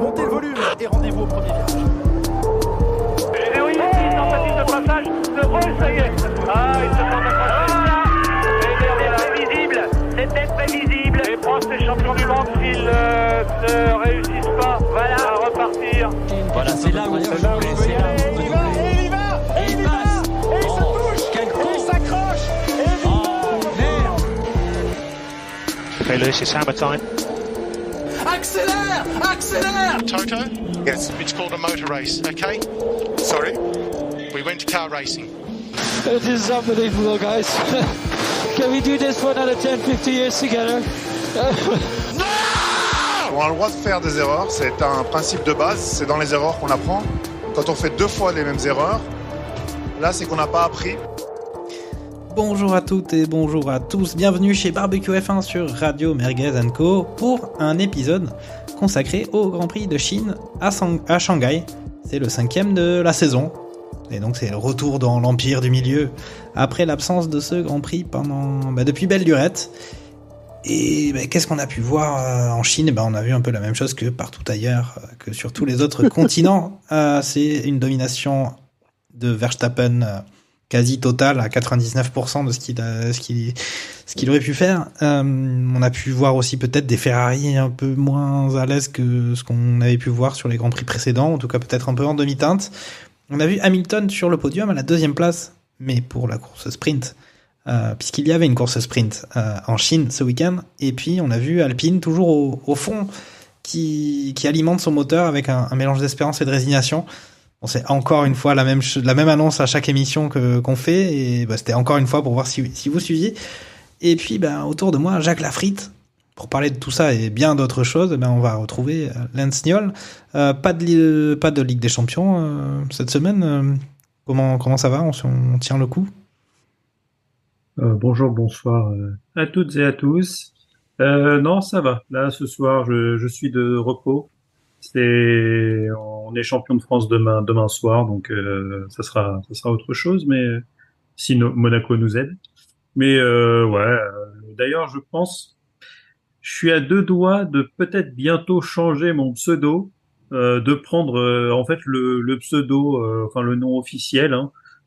Montez le volume et rendez-vous au premier virage. Et oui, une tentative de passage de Roll, ça y est. Ah, il se prend d'accrocher. C'était prévisible. Les pros, les champions du monde, s'ils ne réussissent pas, voilà, à repartir. Voilà, c'est là où on peut jouer. Il y va, et il passe, et il se touche, et il s'accroche, et merde. Okay, Lewis, it's hammer time. accélère. Toto? Yes. It's called a motor race, okay? Sorry? We went to car racing. This is unbelievable, guys. Can we do this for another 10, 50 years together? On a le droit de faire des erreurs, c'est un principe de base, c'est dans les erreurs qu'on apprend. Quand on fait 2 fois les mêmes erreurs, là c'est qu'on n'a pas appris. Bonjour à toutes et bonjour à tous, bienvenue chez Barbecue F1 sur Radio Merguez & Co pour un épisode consacré au Grand Prix de Chine à Shanghai. C'est le 5e de la saison et donc c'est le retour dans l'Empire du Milieu après l'absence de ce Grand Prix depuis belle lurette. Et qu'est-ce qu'on a pu voir en Chine? On a vu un peu la même chose que partout ailleurs, que sur tous les autres continents. C'est une domination de Verstappen quasi totale à 99% de ce qu'il aurait pu faire. On a pu voir aussi peut-être des Ferrari un peu moins à l'aise que ce qu'on avait pu voir sur les Grands Prix précédents, en tout cas peut-être un peu en demi-teinte. On a vu Hamilton sur le podium à la 2e place, mais pour la course sprint. Puisqu'il y avait une course sprint en Chine ce week-end, et puis on a vu Alpine toujours au fond qui alimente son moteur avec un mélange d'espérance et de résignation. Bon, c'est encore une fois la même annonce à chaque émission qu'on fait, et c'était encore une fois pour voir si vous suiviez. Et puis autour de moi, Jacques Lafritte, pour parler de tout ça et bien d'autres choses. On va retrouver Lance Stroll. Pas de Ligue des Champions cette semaine. Comment ça va? On tient le coup? Bonjour, bonsoir à toutes et à tous. Non, ça va. Là, ce soir, je suis de repos. On est champion de France demain soir, donc ça sera autre chose. Mais si Monaco nous aide. Mais d'ailleurs, je suis à 2 doigts de peut-être bientôt changer mon pseudo, de prendre en fait le pseudo, le nom officiel.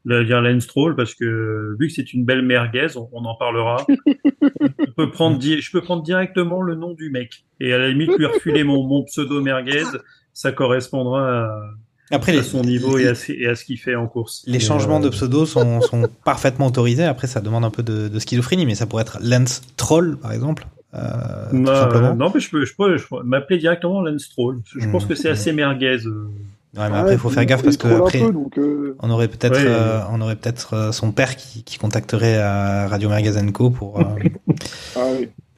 Dire Lance Stroll, parce que vu que c'est une belle merguez, on en parlera. Je peux prendre directement le nom du mec et à la limite lui refiler mon pseudo merguez, ça correspondra à son niveau et à ce qu'il fait en course. Les changements de pseudo sont parfaitement autorisés. Après, ça demande un peu de schizophrénie, mais ça pourrait être Lance Troll, par exemple. Tout simplement. Non, mais je peux m'appeler directement Lance Stroll. Je pense que c'est assez merguez. Ouais, mais après, il faut faire gaffe parce que après, on aurait peut-être son père qui contacterait à Radio Merguez & Co pour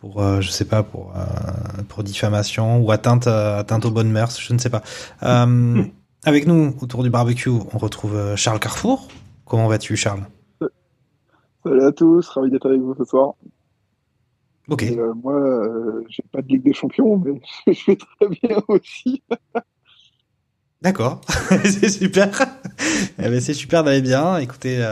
je sais pas, pour diffamation ou atteinte aux bonnes mœurs, je ne sais pas. Avec nous, autour du barbecue, on retrouve Charles Carrefour. Comment vas-tu, Charles? Salut à tous, ravi d'être avec vous ce soir. Ok. Et, moi, j'ai pas de Ligue des Champions, mais je vais très bien aussi. D'accord, c'est super. C'est super d'aller bien. Écoutez,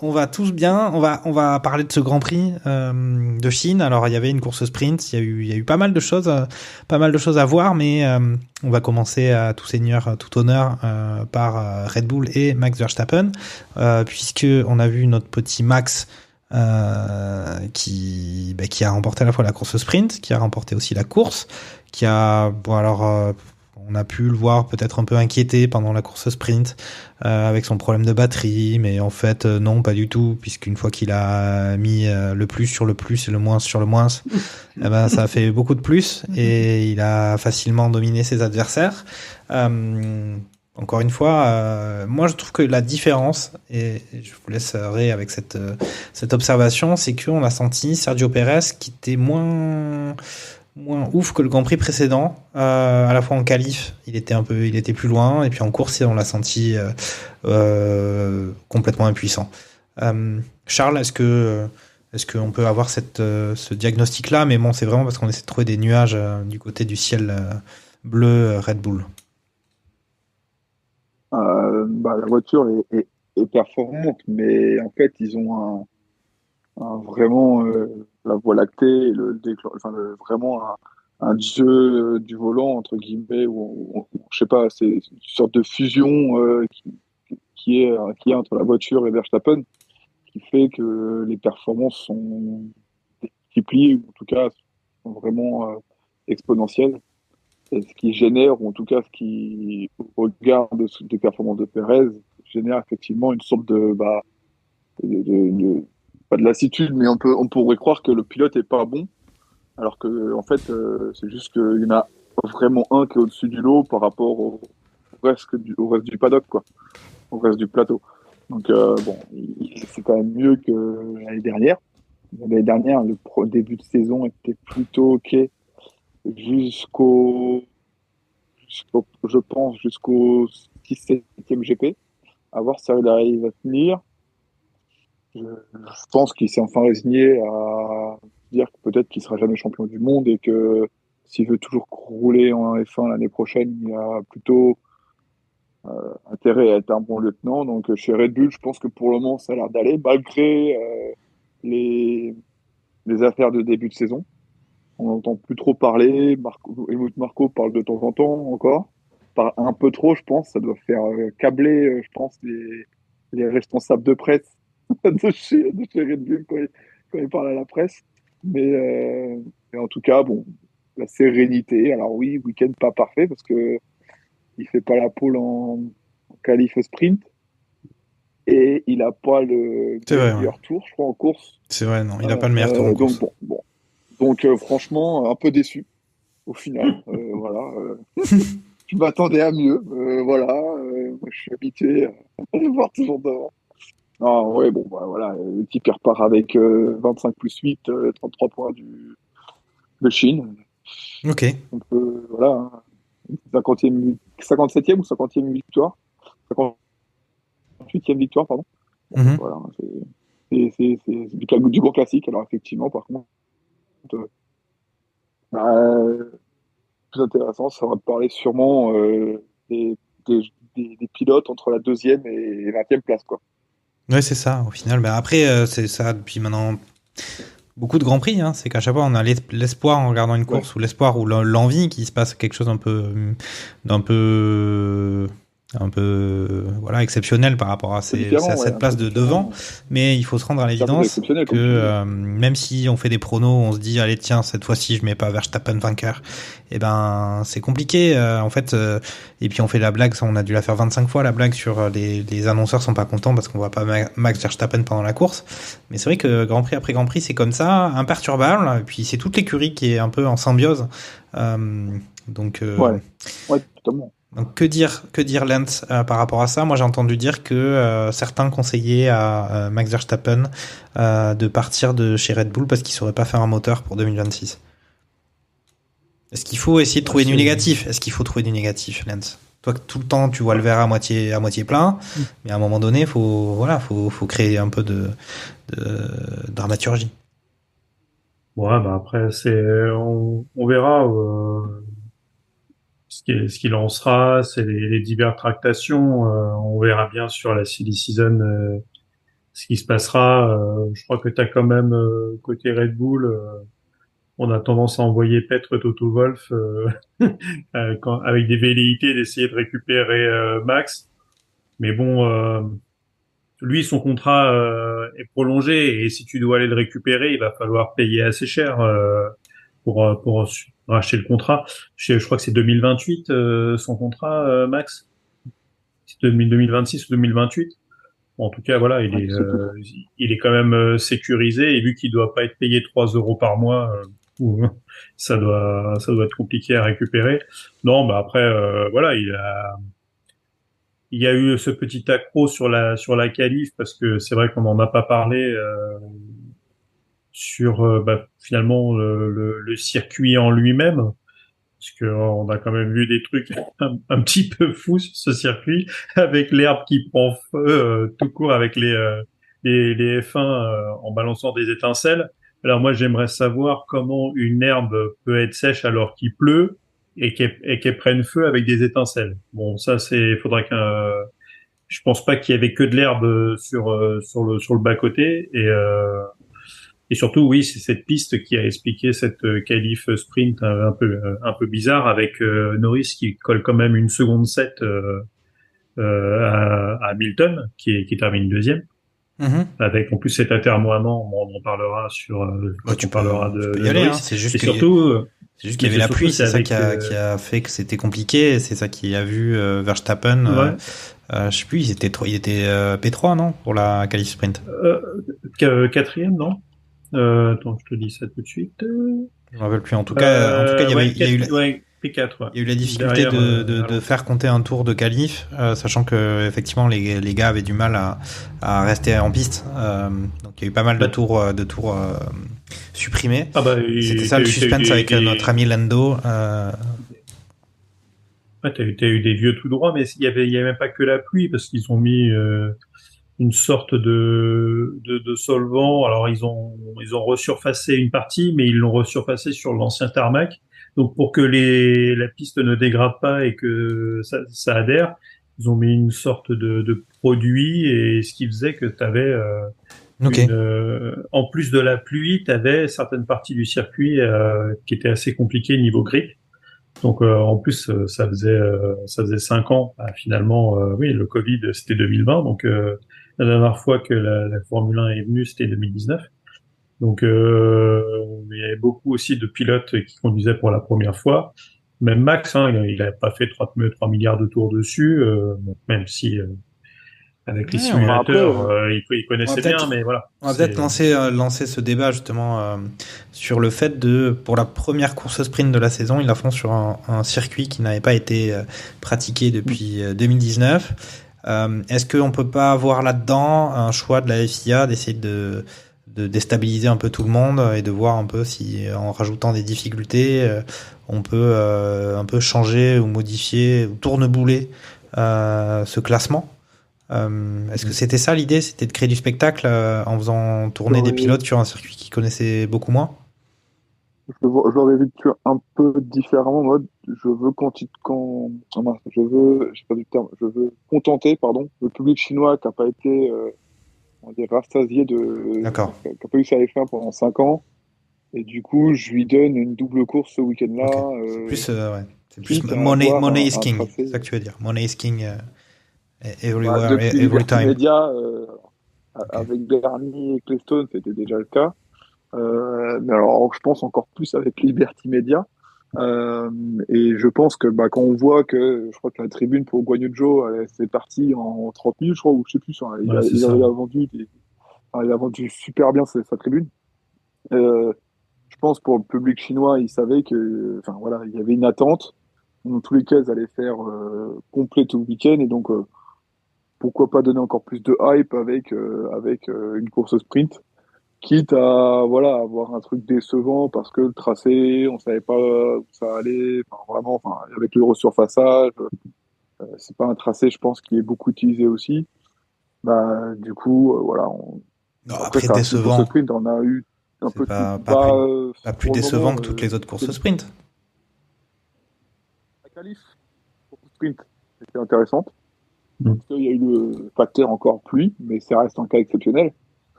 on va tous bien. On va parler de ce Grand Prix de Chine. Alors il y avait une course sprint, il y a eu pas mal de choses à voir, mais on va commencer à tout seigneur, tout honneur par Red Bull et Max Verstappen, puisque on a vu notre petit Max qui a remporté à la fois la course sprint, qui a remporté aussi la course, on a pu le voir peut-être un peu inquiété pendant la course sprint avec son problème de batterie, mais en fait non, pas du tout, puisqu'une fois qu'il a mis le plus sur le plus et le moins sur le moins, ça a fait beaucoup de plus et il a facilement dominé ses adversaires. Encore une fois, moi je trouve que la différence, et je vous laisserai avec cette observation, c'est qu'on a senti Sergio Pérez qui était moins ouf que le Grand Prix précédent. À la fois en qualif, il était plus loin, et puis en course, on l'a senti complètement impuissant. Charles, est-ce qu'on peut avoir ce diagnostic-là? Mais bon, c'est vraiment parce qu'on essaie de trouver des nuages du côté du ciel bleu Red Bull. La voiture est performante, mais en fait, ils ont vraiment la Voie lactée, vraiment un jeu du volant entre guillemets où je sais pas, c'est une sorte de fusion qui est entre la voiture et Verstappen, qui fait que les performances sont multipliées, ou en tout cas sont vraiment exponentielles. Et ce qui génère, ou en tout cas ce qui, au regard des performances de Perez, génère effectivement une sorte pas de lassitude, mais on pourrait croire que le pilote est pas bon, alors que en fait c'est juste qu'il y en a vraiment un qui est au-dessus du lot par rapport au reste du paddock, quoi, au reste du plateau. Donc bon, c'est quand même mieux que l'année dernière. L'année dernière, le début de saison était plutôt ok je pense, jusqu'au 6-7e GP. À voir si ça arrive à tenir. Je pense qu'il s'est enfin résigné à dire que peut-être qu'il sera jamais champion du monde et que s'il veut toujours rouler en F1 l'année prochaine, il a plutôt intérêt à être un bon lieutenant. Donc chez Red Bull, je pense que pour le moment, ça a l'air d'aller, malgré les affaires de début de saison. On n'entend plus trop parler. Helmut Marko parle de temps en temps encore. Par un peu trop, je pense. Ça doit faire câbler, je pense, les responsables de presse de chez Red Bull quand ils parlent à la presse. Mais en tout cas, bon, la sérénité. Alors oui, week-end pas parfait parce que il fait pas la pole en qualif sprint. Et il a pas le meilleur tour, je crois, en course. C'est vrai, non, il n'a pas le meilleur tour en course. Donc franchement, un peu déçu au final. Voilà. Je m'attendais à mieux. Voilà. Moi, je suis habitué à le voir toujours devant. Ah ouais, bon, bah, voilà. Le type il repart avec 25 plus 8, 33 points de Chine. Ok. Donc voilà. Hein. 57e ou 50e victoire. 58e victoire, pardon. Mm-hmm. Voilà. C'est du gros classique. Alors effectivement, par contre, plus intéressant, ça va parler sûrement des pilotes entre la 2e et 20e place, quoi. Ouais, c'est ça, au final. Ben après, c'est ça depuis maintenant beaucoup de Grands Prix. Hein. C'est qu'à chaque fois, on a l'espoir en regardant une course, ou l'espoir ou l'envie qu'il se passe quelque chose un peu voilà, exceptionnel par rapport à cette place de devant, mais il faut se rendre à l'évidence que même si on fait des pronos, on se dit allez tiens cette fois-ci je mets pas Verstappen vainqueur, et ben c'est compliqué en fait, et puis on fait la blague, ça on a dû la faire 25 fois la blague sur les annonceurs sont pas contents parce qu'on voit pas Max Verstappen pendant la course, mais c'est vrai que Grand Prix après Grand Prix c'est comme ça, imperturbable, et puis c'est toute l'écurie qui est un peu en symbiose, donc ouais totalement. Donc que dire Lance par rapport à ça? Moi j'ai entendu dire que certains conseillaient à Max Verstappen de partir de chez Red Bull parce qu'il saurait pas faire un moteur pour 2026. Est-ce qu'il faut essayer de trouver du négatif? Est-ce qu'il faut trouver du négatif, Lance? Toi tout le temps tu vois le verre à moitié plein, mais à un moment donné faut créer un peu de dramaturgie. Ouais, bah après on verra. Ce qu'il en sera, c'est les diverses tractations. On verra bien sur la silly season ce qui se passera. Je crois que tu as quand même côté Red Bull, on a tendance à envoyer paître Toto Wolff avec des velléités d'essayer de récupérer Max. Mais bon, lui son contrat est prolongé et si tu dois aller le récupérer, il va falloir payer assez cher pour racheter le contrat. Je crois que c'est 2028 son contrat, Max. C'est 2026 ou 2028. Bon, en tout cas, voilà, il est quand même sécurisé et vu qu'il doit pas être payé 3 € par mois, ça doit être compliqué à récupérer. Non, bah après, voilà, il y a eu ce petit accro sur la qualif parce que c'est vrai qu'on n'en a pas parlé. Sur finalement le circuit en lui-même, parce que on a quand même vu des trucs un petit peu fous sur ce circuit avec l'herbe qui prend feu tout court avec les F1 en balançant des étincelles. Alors moi j'aimerais savoir comment une herbe peut être sèche alors qu'il pleut et qu'elle prenne feu avec des étincelles. Bon ça faudrait je pense pas qu'il y avait que de l'herbe sur le bas côté et Et surtout, oui, c'est cette piste qui a expliqué cette qualif sprint un peu bizarre avec Norris qui colle quand même une seconde 7 à Hamilton qui termine deuxième. Avec en plus cet atermoiement, on en parlera tu parleras de Norris. Hein, c'est juste qu'il y avait la pluie, c'est ça qui a fait que c'était compliqué. C'est ça qui a vu Verstappen. Je sais plus, il était P3 non pour la qualif sprint. Quatrième non. Attends, je te dis ça tout de suite. Je me rappelle plus. En tout cas, il y a eu P4. Il y a eu la difficulté de faire compter un tour de qualif, sachant que effectivement les gars avaient du mal à rester en piste. Donc il y a eu pas mal de tours supprimés. C'était ça le suspense avec notre ami Lando. Ouais, t'as eu des vieux tout droits, mais il y avait même pas que la pluie parce qu'ils ont mis une sorte de solvant. Alors ils ont resurfacé une partie, mais ils l'ont resurfacé sur l'ancien tarmac. Donc pour que la piste ne dégrade pas et que ça adhère, ils ont mis une sorte de produit, et ce qui faisait que t'avais en plus de la pluie, t'avais certaines parties du circuit qui étaient assez compliquées niveau grip. Donc en plus ça faisait 5 ans. finalement, oui, le Covid c'était 2020, donc la dernière fois que la Formule 1 est venue c'était 2019. Donc il y avait beaucoup aussi de pilotes qui conduisaient pour la première fois. Même Max, il n'avait pas fait 3 milliards de tours dessus, même si avec les simulateurs, il connaissait bien, mais voilà. On va peut-être lancer ce débat justement sur le fait pour la première course sprint de la saison, ils la font sur un circuit qui n'avait pas été pratiqué depuis 2019. Est-ce qu'on peut pas avoir là-dedans un choix de la FIA d'essayer de déstabiliser un peu tout le monde et de voir un peu si en rajoutant des difficultés on peut un peu changer ou modifier ou tournebouler ce classement. Est-ce que c'était ça l'idée, c'était de créer du spectacle en faisant tourner des pilotes sur un circuit qu'ils connaissaient beaucoup moins? Je l'aurais vécu un peu différemment, en mode je veux contenter le public chinois qui n'a pas été rassasié qui n'a pas eu sa F1 pendant 5 ans, et du coup je lui donne une double course ce week-end-là. C'est plus money is king, c'est ça que tu veux dire, money is king everywhere, every time. Média, avec Bernie et Clestone c'était déjà le cas, mais alors je pense encore plus avec Liberty Media. Et je pense que quand on voit que je crois que la tribune pour Guanyu Zhou c'est parti en 30 minutes, je crois, ou je sais plus, il a vendu super bien sa tribune. Je pense pour le public chinois, il savait que il y avait une attente. Dans tous les cas, ils allaient faire complet tout le week-end, et donc pourquoi pas donner encore plus de hype avec une course sprint, quitte à avoir un truc décevant parce que le tracé, on savait pas où ça allait, avec le resurfaçage, c'est pas un tracé, je pense, qui est beaucoup utilisé aussi. Du coup, après décevant, sprint, on a eu un peu pas plus décevant que toutes les autres courses sprint. La qualif pour sprint était intéressante. Parce qu'il y a eu le facteur encore pluie, mais ça reste un cas exceptionnel.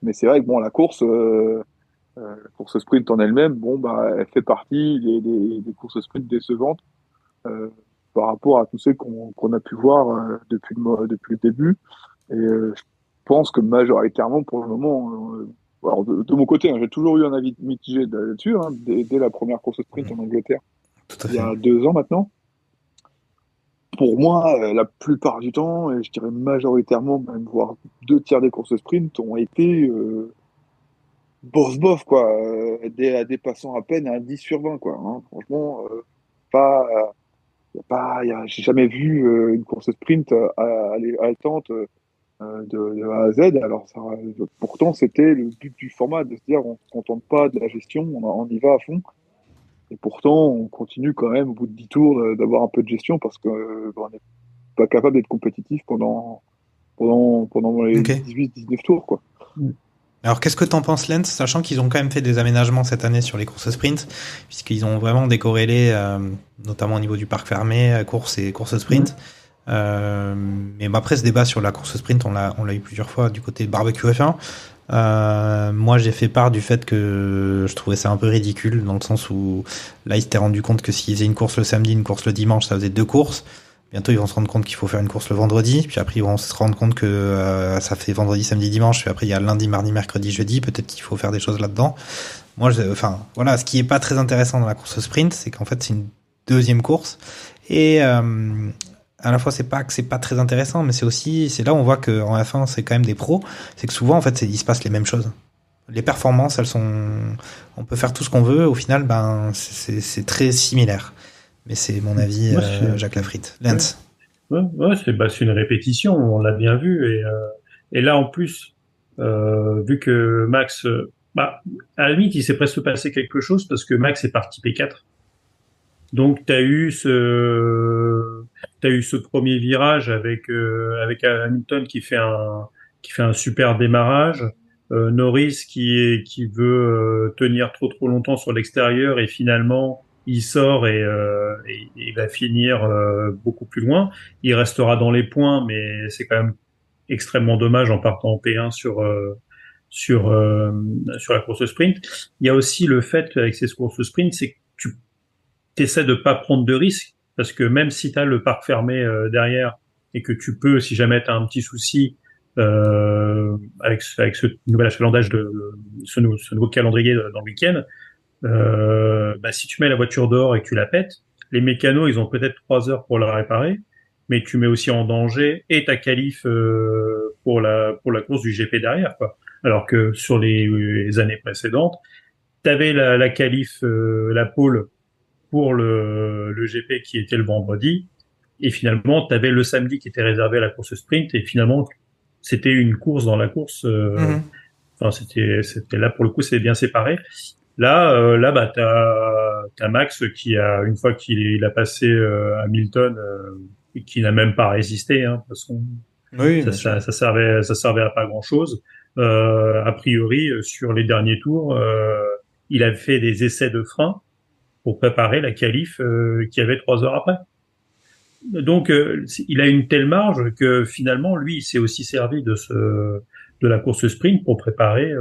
Mais c'est vrai que la course sprint en elle-même, elle fait partie des courses sprint décevantes par rapport à tous ceux qu'on a pu voir depuis le début. Et je pense que majoritairement, pour le moment, alors de mon côté, j'ai toujours eu un avis mitigé là-dessus, dès la première course sprint en Angleterre, il y a 2 ans maintenant. Pour moi, la plupart du temps, et je dirais majoritairement, même voire 2 tiers des courses sprint ont été bof, quoi, dépassant à peine un 10 sur 20, quoi. Franchement, j'ai jamais vu une course sprint haletante de A à Z. Alors pourtant, c'était le but du format, de se dire on se contente pas de la gestion, on y va à fond. Et pourtant, on continue quand même, au bout de 10 tours, d'avoir un peu de gestion, parce qu'on n'est pas capable d'être compétitif pendant les 18-19 tours, quoi. Alors, qu'est-ce que t'en penses, Lens, sachant qu'ils ont quand même fait des aménagements cette année sur les courses sprint, puisqu'ils ont vraiment décorrélé, notamment au niveau du parc fermé, course et course sprint. Mais après, ce débat sur la course sprint, on l'a eu plusieurs fois du côté de Barbecue F1. Moi, j'ai fait part du fait que je trouvais ça un peu ridicule, dans le sens où là, ils s'étaient rendu compte que s'ils faisaient une course le samedi, une course le dimanche, ça faisait 2 courses. Bientôt, ils vont se rendre compte qu'il faut faire une course le vendredi, puis après, ils vont se rendre compte que ça fait vendredi, samedi, dimanche, puis après, il y a lundi, mardi, mercredi, jeudi. Peut-être qu'il faut faire des choses là-dedans. Moi, voilà, ce qui est pas très intéressant dans la course sprint, c'est qu'en fait, c'est une deuxième course. Et à la fois, c'est pas que c'est pas très intéressant, mais c'est là où on voit qu'en F1, c'est quand même des pros. C'est que souvent, en fait, il se passe les mêmes choses. Les performances, on peut faire tout ce qu'on veut. Au final, c'est très similaire. Mais c'est mon avis, Jacques Lafritte. Lance. Ouais, c'est une répétition, on l'a bien vu. Et là, en plus, vu que Max, à la limite, il s'est presque passé quelque chose parce que Max est parti P4. Donc, t'as eu ce premier virage avec Hamilton qui fait un super démarrage. Norris qui veut tenir trop longtemps sur l'extérieur et finalement il sort et il va finir beaucoup plus loin. Il restera dans les points, mais c'est quand même extrêmement dommage en partant en P1 sur la course sprint. Il y a aussi le fait avec ces courses sprint, c'est que tu essaies de pas prendre de risques parce que même si tu as le parc fermé derrière et que tu peux, si jamais tu as un petit souci avec ce nouvel achalandage ce nouveau calendrier dans le week-end, si tu mets la voiture dehors et que tu la pètes, les mécanos ils ont peut-être 3 heures pour la réparer, mais tu mets aussi en danger et ta qualif pour la course du GP derrière, quoi. Alors que sur les années précédentes, t'avais la qualif, la pole pour le GP qui était le vendredi, et finalement t'avais le samedi qui était réservé à la course sprint, et finalement c'était une course dans la course. Enfin, c'était là pour le coup, c'est bien séparé. Là, t'as Max qui a, une fois qu'il a passé Hamilton, et qui n'a même pas résisté, hein, de toute façon. Oui, ça servait à pas grand chose. A priori, sur les derniers tours, il a fait des essais de frein pour préparer la qualif qu'il y avait 3 heures après. Donc, il a une telle marge que finalement, lui, il s'est aussi servi de la course sprint pour préparer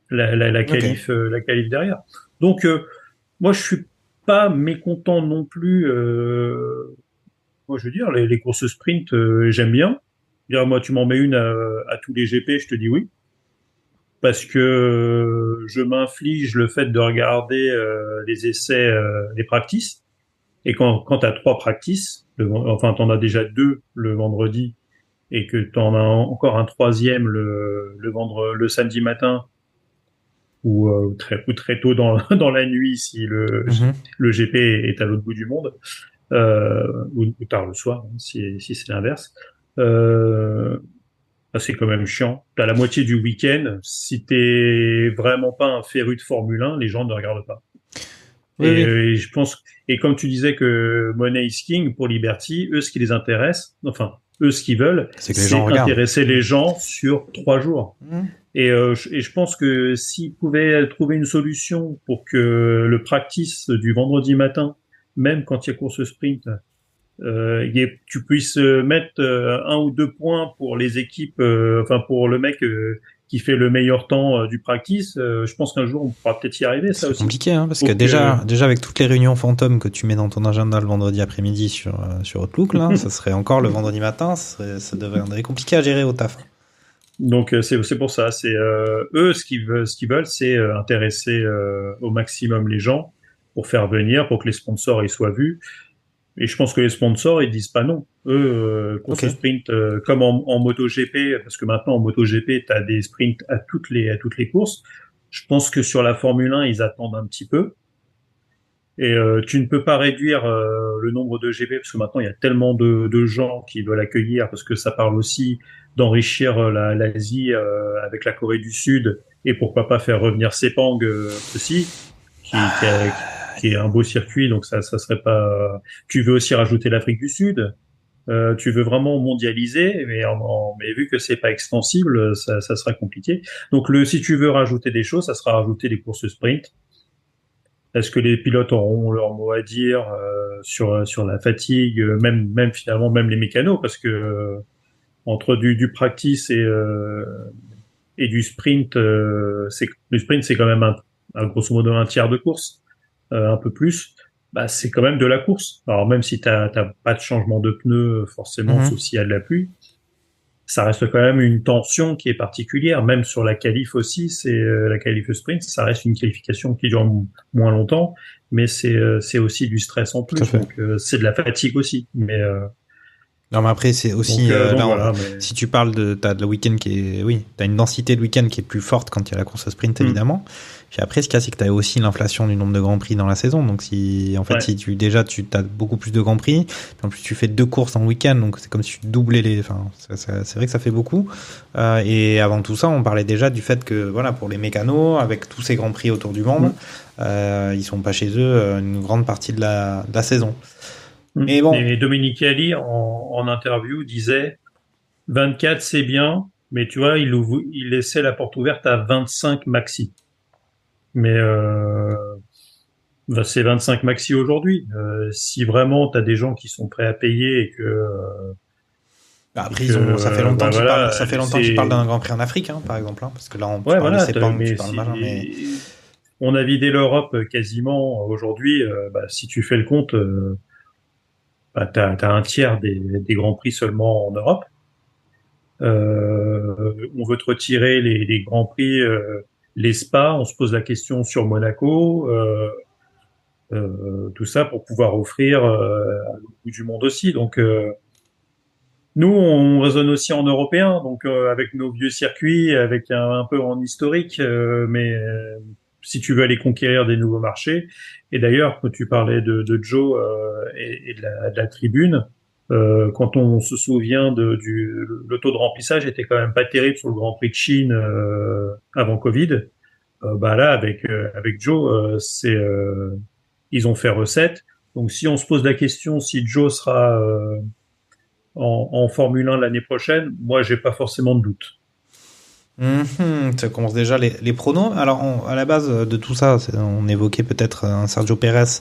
la qualif, la qualif derrière. Donc, moi, je suis pas mécontent non plus. Moi, je veux dire, les courses sprint, j'aime bien. Dire, moi, tu m'en mets une à tous les GP, je te dis oui. Parce que je m'inflige le fait de regarder les essais, les practices. Et quand t'as 3 practices, t'en as déjà 2 le vendredi, et que t'en as encore un 3e le samedi matin, ou très tôt dans la nuit si le GP est à l'autre bout du monde, ou tard le soir, hein, si c'est l'inverse. C'est quand même chiant. T'as la moitié du week-end. Si t'es vraiment pas un féru de Formule 1, les gens ne regardent pas. Oui. Et je pense, et comme tu disais que Money is King pour Liberty, eux, ce qui les intéresse, enfin, eux, ce qu'ils veulent, c'est intéresser les gens sur 3 jours. Et je pense que s'ils pouvaient trouver une solution pour que le practice du vendredi matin, même quand il y a course sprint, tu puisses mettre 1 ou 2 points pour les équipes, pour le mec qui fait le meilleur temps du practice, je pense qu'un jour on pourra peut-être y arriver. Ça aussi. C'est compliqué, hein, parce que déjà avec toutes les réunions fantômes que tu mets dans ton agenda le vendredi après-midi sur Outlook, là, ça serait encore le vendredi matin, ça deviendrait compliqué à gérer au taf. Donc c'est pour ça, c'est eux ce qu'ils veulent, c'est intéresser au maximum les gens pour faire venir, pour que les sponsors ils soient vus. Et je pense que les sponsors, ils disent pas non. Eux, course sprint, comme en MotoGP, parce que maintenant en MotoGP, t'as des sprints à toutes les courses. Je pense que sur la Formule 1, ils attendent un petit peu. Et tu ne peux pas réduire le nombre de GP, parce que maintenant, il y a tellement de gens qui veulent accueillir, parce que ça parle aussi d'enrichir l'Asie avec la Corée du Sud, et pourquoi pas faire revenir Sepang aussi, qui est un beau circuit, donc ça serait pas. Tu veux aussi rajouter l'Afrique du Sud, tu veux vraiment mondialiser, mais vu que c'est pas extensible, ça sera compliqué. Donc si tu veux rajouter des choses, ça sera rajouter des courses sprint. Est-ce que les pilotes auront leur mot à dire sur la fatigue, même finalement même les mécanos, parce que entre du practice et et du sprint, le sprint c'est quand même un grosso modo un tiers de course, un peu plus. Bah c'est quand même de la course. Alors même si t'as pas de changement de pneus forcément, sauf s'il y a de la pluie, ça reste quand même une tension qui est particulière. Même sur la qualif aussi, c'est la qualif sprint, ça reste une qualification qui dure moins longtemps, mais c'est aussi du stress en plus. Donc c'est de la fatigue aussi. Mais non, mais après, c'est aussi, donc là, voilà, mais... si tu parles t'as le week-end t'as une densité de week-end qui est plus forte quand il y a la course sprint, évidemment. Puis après, ce qu'il y a, c'est que t'as aussi l'inflation du nombre de grands prix dans la saison. Donc si t'as beaucoup plus de grands prix, puis en plus tu fais 2 courses en week-end, donc c'est comme si tu doublais c'est vrai que ça fait beaucoup. Et avant tout ça, on parlait déjà du fait que, voilà, pour les mécanos, avec tous ces grands prix autour du monde, ils sont pas chez eux une grande partie de la saison. Mais bon. Et Domenicali en interview disait 24 c'est bien, mais tu vois il laissait la porte ouverte à 25 maxi. Mais c'est 25 maxi aujourd'hui. Si vraiment t'as des gens qui sont prêts à payer et que après ça fait longtemps que tu parles d'un Grand Prix en Afrique, par exemple, parce que là on parle de Sepang, tu parles machin, mais on a vidé l'Europe quasiment aujourd'hui. Si tu fais le compte. T'as un tiers des grands prix seulement en Europe. On veut te retirer les grands prix, les spas. On se pose la question sur Monaco, tout ça pour pouvoir offrir à l'autre bout du monde aussi. Donc nous, on raisonne aussi en européen, donc avec nos vieux circuits, avec un peu en historique, mais si tu veux aller conquérir des nouveaux marchés. Et d'ailleurs, quand tu parlais de Joe et de la tribune, quand on se souvient le taux de remplissage était quand même pas terrible sur le Grand Prix de Chine avant Covid. Là, avec Joe, ils ont fait recette. Donc, si on se pose la question si Joe sera en Formule 1 l'année prochaine, moi, j'ai pas forcément de doute. Ça commence déjà les pronos. Alors, à la base de tout ça, on évoquait peut-être un Sergio Pérez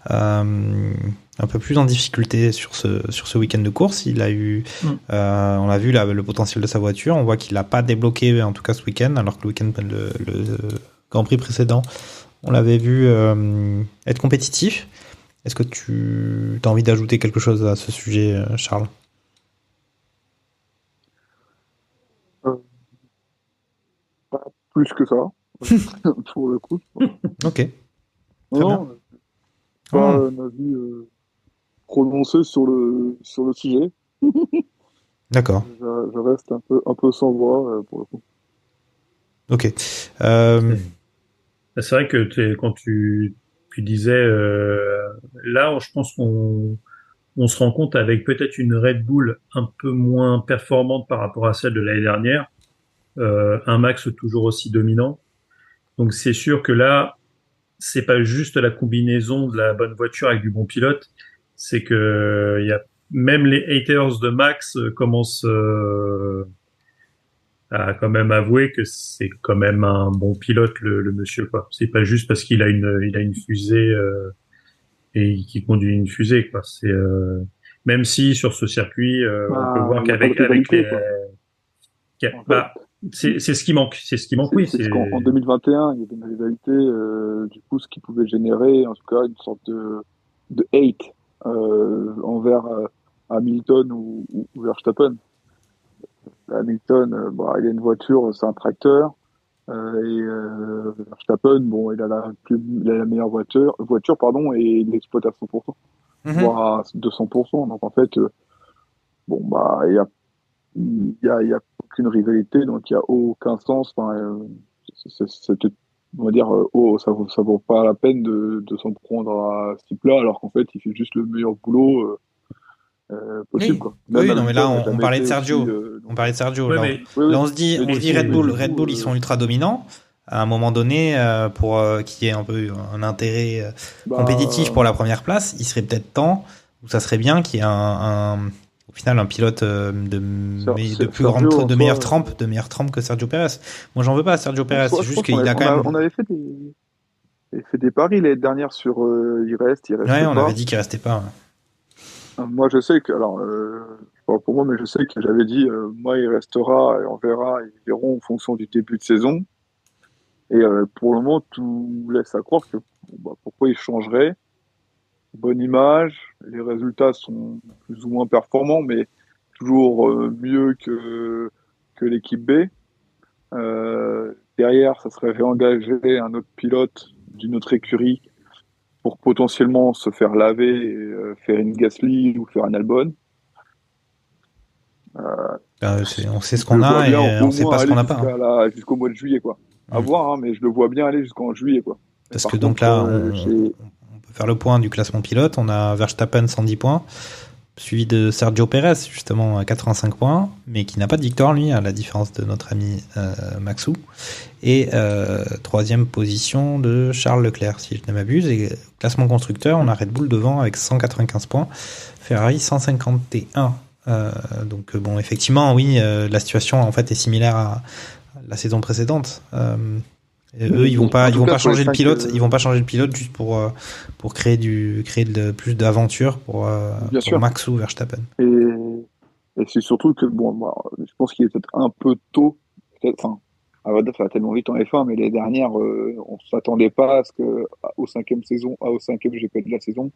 un peu plus en difficulté sur ce week-end de course. Il a eu, on a vu le potentiel de sa voiture. On voit qu'il n'a pas débloqué, en tout cas ce week-end, alors que le Grand Prix précédent, on l'avait vu être compétitif. Est-ce que tu as envie d'ajouter quelque chose à ce sujet, Charles ? Plus que ça, pour le coup. Ok. Non, pas un avis prononcé sur le sujet. D'accord. Je reste un peu sans voix pour le coup. Ok. C'est vrai que quand tu disais là, je pense qu'on se rend compte avec peut-être une Red Bull un peu moins performante par rapport à celle de l'année dernière. Un Max toujours aussi dominant. Donc c'est sûr que là, c'est pas juste la combinaison de la bonne voiture avec du bon pilote, c'est que il y a même les haters de Max commencent à quand même avouer que c'est quand même un bon pilote le monsieur, quoi. C'est pas juste parce qu'il a une fusée et qu'il conduit une fusée, quoi. C'est même si sur ce circuit on peut voir qu'avec c'est ce qui manque. C'est ce qui manque, oui. C'est qu'en 2021, il y avait une rivalité, du coup, ce qui pouvait générer, en tout cas, une sorte de hate envers Hamilton ou Verstappen. Hamilton, il a une voiture, c'est un tracteur, et Verstappen, il a la meilleure voiture, et il l'exploite à 100%, voire à 200%. Donc en fait, il y a aucune rivalité, donc il y a aucun sens. C'était, on va dire, ça vaut pas la peine de s'en prendre à ce type-là, alors qu'en fait, il fait juste le meilleur boulot possible, quoi. Oui, non, mais là, on parlait de Sergio. On parlait de Sergio. Là, on se dit Red Bull, ils sont ultra dominants. À un moment donné, pour qu'il y ait un peu un intérêt compétitif pour la première place, il serait peut-être temps, ou ça serait bien qu'il y ait au final un pilote de meilleure trempe que Sergio Pérez. Moi, j'en veux pas à Sergio Pérez, c'est juste qu'il a quand même... On avait fait des paris l'année dernière sur il reste pas. Ouais, on avait dit qu'il restait pas. Moi, je sais que, alors, pas pour moi, mais je sais que j'avais dit, moi, il restera et on verra, ils verront en fonction du début de saison. Et pour le moment, tout laisse à croire que pourquoi il changerait. Bonne image, les résultats sont plus ou moins performants, mais toujours mieux que l'équipe B. Derrière, ça serait réengager un autre pilote d'une autre écurie pour potentiellement se faire laver et faire une Gasly ou faire un Albon. On sait ce qu'on a et on sait pas ce qu'on n'a pas. Jusqu'au mois de juillet, quoi. À voir, hein, mais je le vois bien aller jusqu'en juillet, quoi. Parce que donc là, on peut faire le point du classement pilote. On a Verstappen 110 points, suivi de Sergio Pérez justement à 85 points, mais qui n'a pas de victoire lui, à la différence de notre ami Maxou. Et troisième position de Charles Leclerc, si je ne m'abuse. Et classement constructeur, on a Red Bull devant avec 195 points, Ferrari 151. Donc bon, effectivement, oui, la situation en fait est similaire à la saison précédente. Eux, ils vont pas changer le pilote. Ils vont pas changer le pilote juste pour créer plus d'aventure pour Max ou Verstappen. Et c'est surtout que moi, je pense qu'il est peut-être un peu tôt. Enfin, ça va tellement vite en F1, mais les dernières, on s'attendait pas à ce que au cinquième GP de la saison,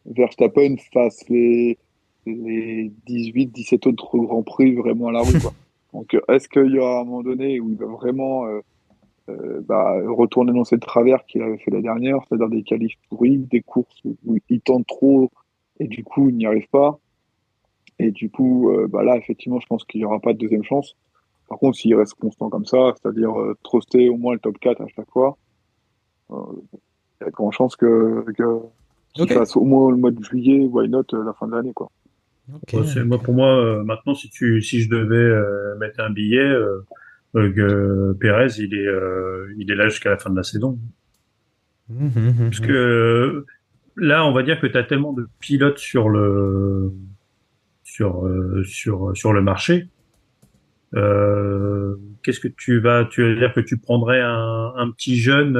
Verstappen fasse les 18-17 autres Grands Prix vraiment à la rue, quoi. Donc, est-ce qu'il y aura un moment donné où il va vraiment retourner dans cette travers qu'il avait fait la dernière, c'est-à-dire des qualifs pourris, des courses où il tente trop et du coup il n'y arrive pas. Et du coup, là, effectivement, je pense qu'il n'y aura pas de deuxième chance. Par contre, s'il reste constant comme ça, c'est-à-dire truster au moins le top 4 à chaque fois, il y a de grandes chances qu'il fasse au moins le mois de juillet, why not la fin de l'année, quoi. Pour moi, maintenant, si je devais mettre un billet, Pérez, il est là jusqu'à la fin de la saison. Parce que là, on va dire que tu as tellement de pilotes sur le marché. Qu'est-ce que tu vas dire que tu prendrais un petit jeune,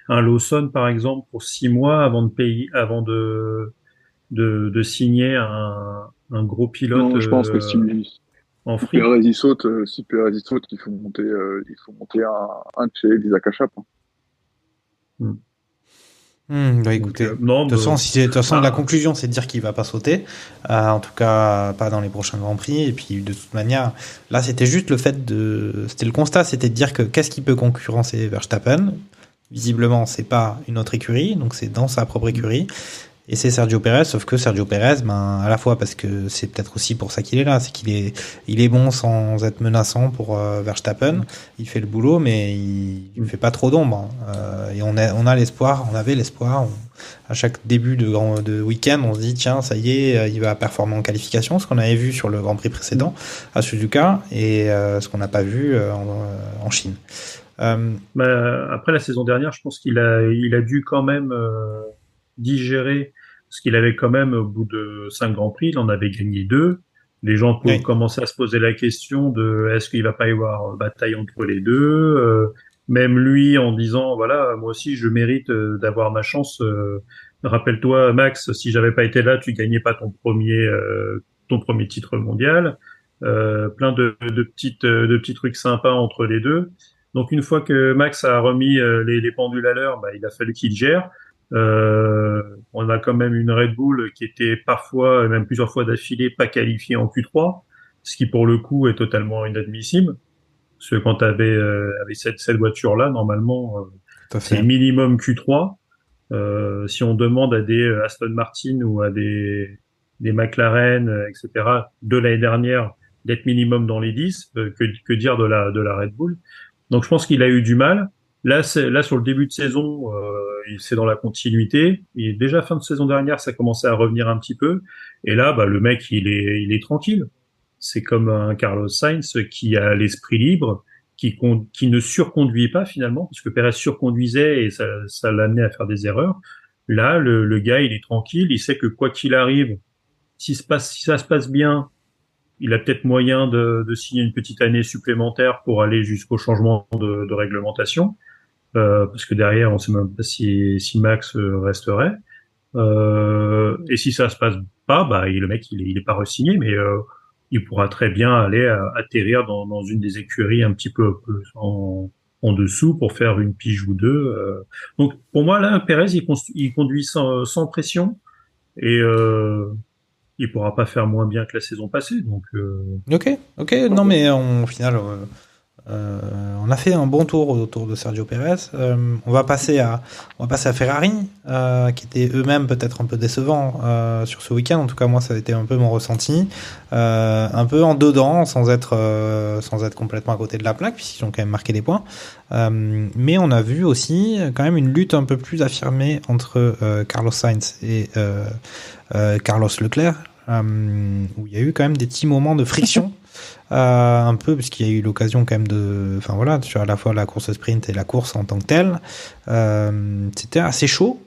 un Lawson par exemple, pour 6 mois avant de signer un gros pilote. Non, je pense que si Pérez il saute, il faut monter un de chez Lisa Cachap. Écoutez, de toute façon, la conclusion, c'est de dire qu'il va pas sauter, en tout cas pas dans les prochains Grands Prix. Et puis de toute manière, là, c'était juste c'était le constat, c'était de dire que qu'est-ce qui peut concurrencer Verstappen. Visiblement, c'est pas une autre écurie, donc c'est dans sa propre écurie. Et c'est Sergio Pérez, sauf que Sergio Pérez, à la fois parce que c'est peut-être aussi pour ça qu'il est là, c'est qu'il est bon sans être menaçant pour Verstappen. Il fait le boulot, mais il fait pas trop d'ombre. Et on avait l'espoir. À chaque début de week-end, on se dit tiens, ça y est, il va performer en qualification, ce qu'on avait vu sur le Grand Prix précédent à Suzuka et ce qu'on n'a pas vu en Chine. Après la saison dernière, je pense qu'il a dû quand même digérer, parce qu'il avait quand même, au bout de 5 Grands Prix, il en avait gagné 2. Les gens peuvent commencer à se poser la question de est-ce qu'il va pas y avoir bataille entre les deux, même lui en disant voilà, moi aussi je mérite d'avoir ma chance. Rappelle-toi Max, si j'avais pas été là, tu gagnais pas ton premier titre mondial. Plein de petits trucs sympas entre les deux. Donc une fois que Max a remis les pendules à l'heure, il a fallu qu'il gère. On a quand même une Red Bull qui était parfois, même plusieurs fois d'affilée, pas qualifiée en Q3, ce qui pour le coup est totalement inadmissible. Parce que quand tu avais cette voiture-là, normalement, c'est minimum Q3. Si on demande à des Aston Martin ou à des McLaren, etc., de l'année dernière, d'être minimum dans les 10, que dire de la Red Bull. Donc je pense qu'il a eu du mal. Là sur le début de saison, c'est dans la continuité. Et déjà fin de saison dernière, ça commençait à revenir un petit peu. Et là, le mec, il est tranquille. C'est comme un Carlos Sainz qui a l'esprit libre, qui ne surconduit pas finalement, parce que Pérez surconduisait et ça l'amenait à faire des erreurs. Là, le gars, il est tranquille. Il sait que quoi qu'il arrive, si ça se passe bien, il a peut-être moyen de signer une petite année supplémentaire pour aller jusqu'au changement de réglementation, parce que derrière, on sait même pas si Max resterait. Et si ça se passe pas, bah, et le mec, il est pas re-signé, mais il pourra très bien aller atterrir dans une des écuries un petit peu en dessous pour faire une pige ou deux. Donc, pour moi, là, Pérez, il conduit sans pression et il pourra pas faire moins bien que la saison passée. Donc, Ok, non mais au final, on a fait un bon tour autour de Sergio Pérez. On va passer à Ferrari, qui étaient eux-mêmes peut-être un peu décevants sur ce week-end. En tout cas, moi, ça a été un peu mon ressenti, un peu en dedans, sans être complètement à côté de la plaque, puisqu'ils ont quand même marqué des points. Mais on a vu aussi quand même une lutte un peu plus affirmée entre Carlos Sainz et Carlos Leclerc, où il y a eu quand même des petits moments de friction. Un peu, puisqu'il y a eu l'occasion quand même enfin voilà, sur à la fois la course sprint et la course en tant que telle. C'était assez chaud,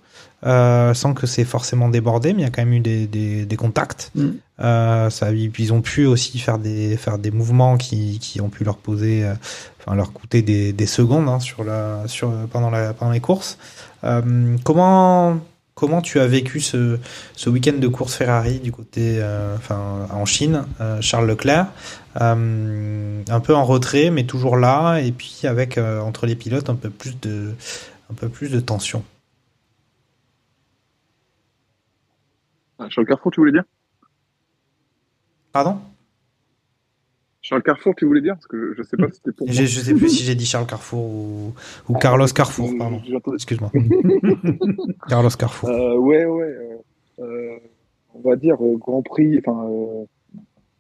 sans que c'est forcément débordé, mais il y a quand même eu des contacts. Ils ont pu aussi faire des mouvements qui ont pu leur poser, leur coûter des secondes pendant les courses. Comment tu as vécu ce week-end de course Ferrari du côté, en Chine, Charles Leclerc, un peu en retrait, mais toujours là, et puis avec entre les pilotes un peu plus de tension. Charles Carrefour, tu voulais dire? Pardon? Charles Carrefour, tu voulais dire? Parce que je sais pas si c'était pour moi. Je sais plus si j'ai dit Charles Carrefour ou Carlos Carrefour, pardon. Excuse-moi. Carlos Carrefour. On va dire Grand Prix.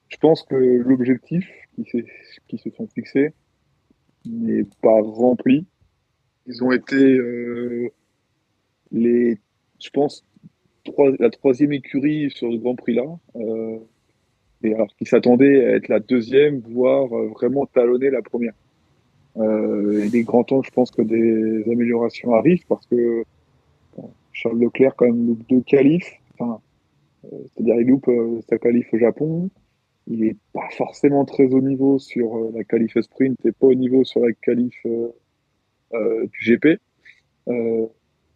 Je pense que l'objectif qui se sont fixés n'est pas rempli. Ils ont été je pense, la troisième écurie sur ce Grand Prix-là. Et alors qu'ils s'attendaient à être la deuxième, voire vraiment talonner la première. Il est grand temps, je pense, que des améliorations arrivent parce que Charles Leclerc, quand même, loupe deux qualifs. C'est-à-dire, il loupe sa qualif au Japon. Il est pas forcément très haut niveau sur la qualif sprint et pas au niveau sur la qualif du GP.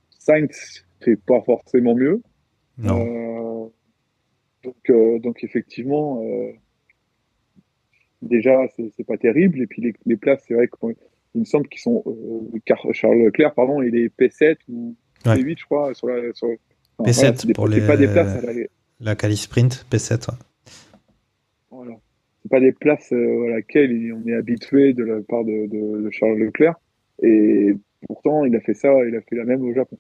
Sainz fait pas forcément mieux. Non. Donc effectivement, déjà c'est pas terrible. Et puis les places, c'est vrai qu'il me semble qu'ils sont Charles Leclerc, pardon, il est P7 ou P8, je crois, P7 pour pas des places la qualif sprint, P7. Ouais. Voilà, c'est pas des places à laquelle on est habitué de la part de Charles Leclerc. Et pourtant, il a fait la même au Japon.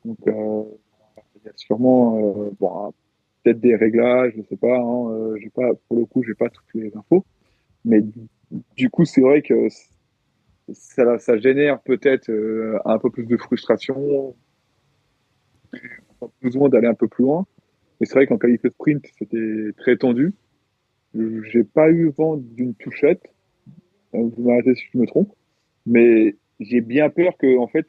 Donc il y a sûrement peut-être des réglages, je sais pas, pour le coup, j'ai pas toutes les infos, mais du coup, c'est vrai que ça génère peut-être un peu plus de frustration, on a besoin d'aller un peu plus loin, mais c'est vrai qu'en qualité sprint, c'était très tendu. J'ai pas eu vent d'une touchette, vous m'arrêtez si je me trompe, mais j'ai bien peur que en fait